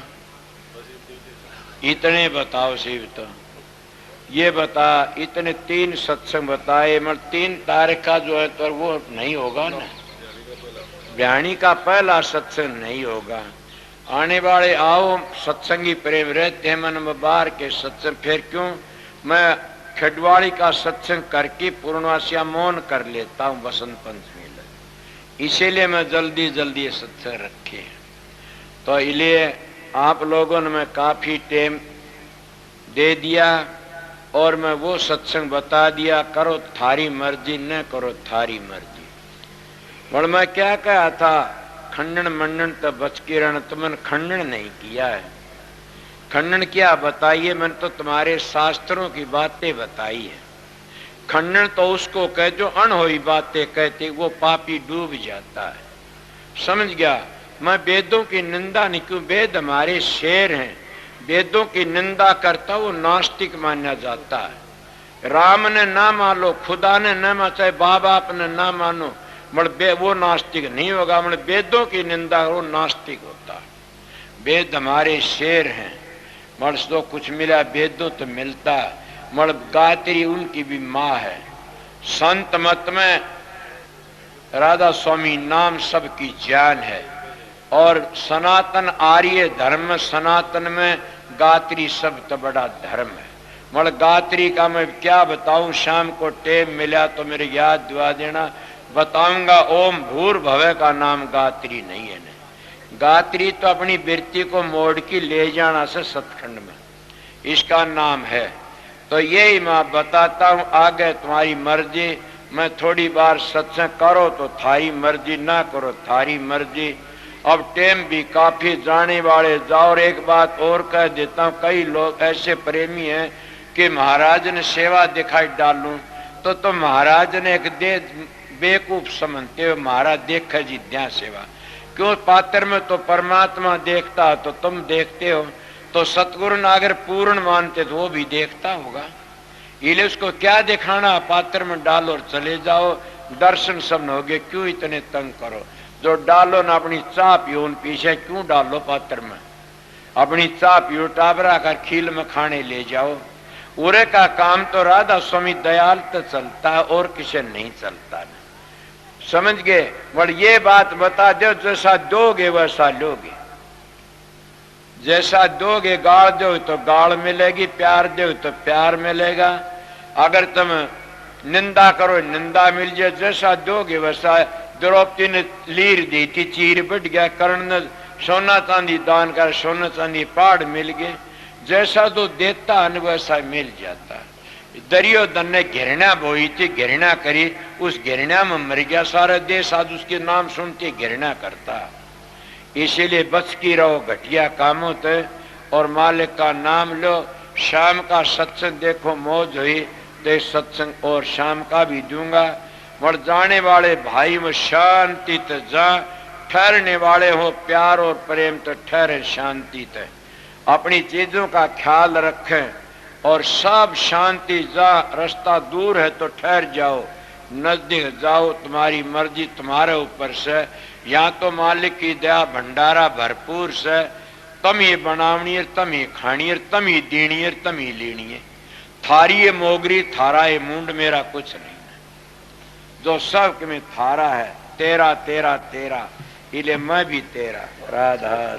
इतने बताओ शिव तो, ये बता, इतने 3 सत्संग बताए, मगर 3 तारीख का जो है तो वो नहीं होगा ना, भ्यानी का पहला सत्संग नहीं होगा। आने वाले आओ सत्संगी प्रेम रहते हैं मन में बाहर के सत्संग, फिर क्यों मैं खडवाड़ी का सत्संग करके पूर्णवासिया मौन कर लेता हूँ बसंत पंचमी लग, इसीलिए मैं जल्दी जल्दी सत्संग रखे। तो इसलिए आप लोगों ने मैं काफी टाइम दे दिया, और मैं वो सत्संग बता दिया, करो थारी मर्जी न करो थारी मर्जी। और मैं क्या कहा था, खंडन मंडन तो बच के रहना, तो मैंने खंडन नहीं किया है। खंडन क्या बताइए, मैंने तो तुम्हारे शास्त्रों की बातें बताई है। खंडन तो उसको कह जो अनहोई बातें कहते, वो पापी डूब जाता है, समझ गया। मैं वेदों की निंदा नहीं, क्यों वेद हमारे शेर हैं, वेदों की निंदा करता वो नास्तिक माना जाता है। राम ने ना मानो, खुदा ने न मानो, चाहे बाप बाप ने ना मानो, मगर वो नास्तिक नहीं होगा। मगर वेदों की निंदा वो नास्तिक होता है। वेद हमारे शेर हैं, मगर तो कुछ मिला वेदों तो मिलता, मगर गायत्री उनकी भी माँ है। संत मत में राधा स्वामी नाम सबकी जान है, और सनातन आर्य धर्म, सनातन में गायत्री सब तो बड़ा धर्म है। मगर गायत्री का मैं क्या बताऊं, शाम को टेम मिला तो मेरे याद दिवा देना, बताऊंगा। ओम भूर्भुवः का नाम गायत्री नहीं है ना, गायत्री तो अपनी वृत्ति को मोड़ की ले जाना से सतखंड में इसका नाम है। तो यही मैं बताता हूं, आगे तुम्हारी मर्जी। मैं थोड़ी बार सत्संग करो तो थारी मर्जी, ना करो थारी मर्जी। अब टेम भी काफी जाने वाले जाओ। और एक बात और कह देता हूँ, कई लोग ऐसे प्रेमी हैं कि महाराज ने सेवा दिखाई डालूं तो महाराज ने एक दे बेकूफ समझते हो, महाराज देखा जी द्या सेवा, क्यों पात्र में तो परमात्मा देखता तो तुम देखते हो, तो सतगुरु ने अगर पूर्ण मानते तो वो भी देखता होगा। इसलिए उसको क्या दिखाना, पात्र में डालो और चले जाओ, दर्शन सब हो गए, क्यों इतने तंग करो। जो डालो ना अपनी चाह पियो, उन पीछे क्यों डालो पात्र में, अपनी चाह पियो, टाबरा कर खील में खाने ले जाओ। उरे का काम तो राधा स्वामी दयाल तो चलता है, और किसी नहीं चलता है, समझ गए। और ये बात बता दो, जैसा दोगे वैसा लोगे, जैसा दोगे गाल दो तो गाल मिलेगी, प्यार दो तो प्यार मिलेगा। अगर तुम निंदा करो निंदा मिल जाए, जैसा दोगे वैसा। द्रौपदी ने लीर दी थी, चीर बढ़ गया। कर्ण ने सोना चांदी दान कर, सोना चांदी पहाड़ मिल गए। जैसा तो देता है वैसा मिल जाता। दुर्योधन ने घृणा बोई थी, घृणा करी, उस घृणा में मर गया। सारा देश आज उसके नाम सुनते घृणा करता। इसीलिए बच की रहो घटिया कामों से और मालिक का नाम लो। शाम का सत्संग देखो, मौज हुई तो सत्संग और शाम का भी दूंगा। मर जाने वाले भाई में शांति तो जा, ठहरने वाले हो प्यार और प्रेम तो ठहरे शांति ते। अपनी चीजों का ख्याल रखें और सब शांति जा। रास्ता दूर है तो ठहर जाओ, नजदीक जाओ, तुम्हारी मर्जी तुम्हारे ऊपर से। या तो मालिक की दया भंडारा भरपूर से। तम ये बनावनी है, तम ये खानी है, तम ही देनी है, तम ही लेनी है। थारी ये मोगरी थारा ये मुंड, मेरा कुछ नहीं है। जो सब में थारा है, तेरा तेरा तेरा, इसलिए मैं भी तेरा। राधा।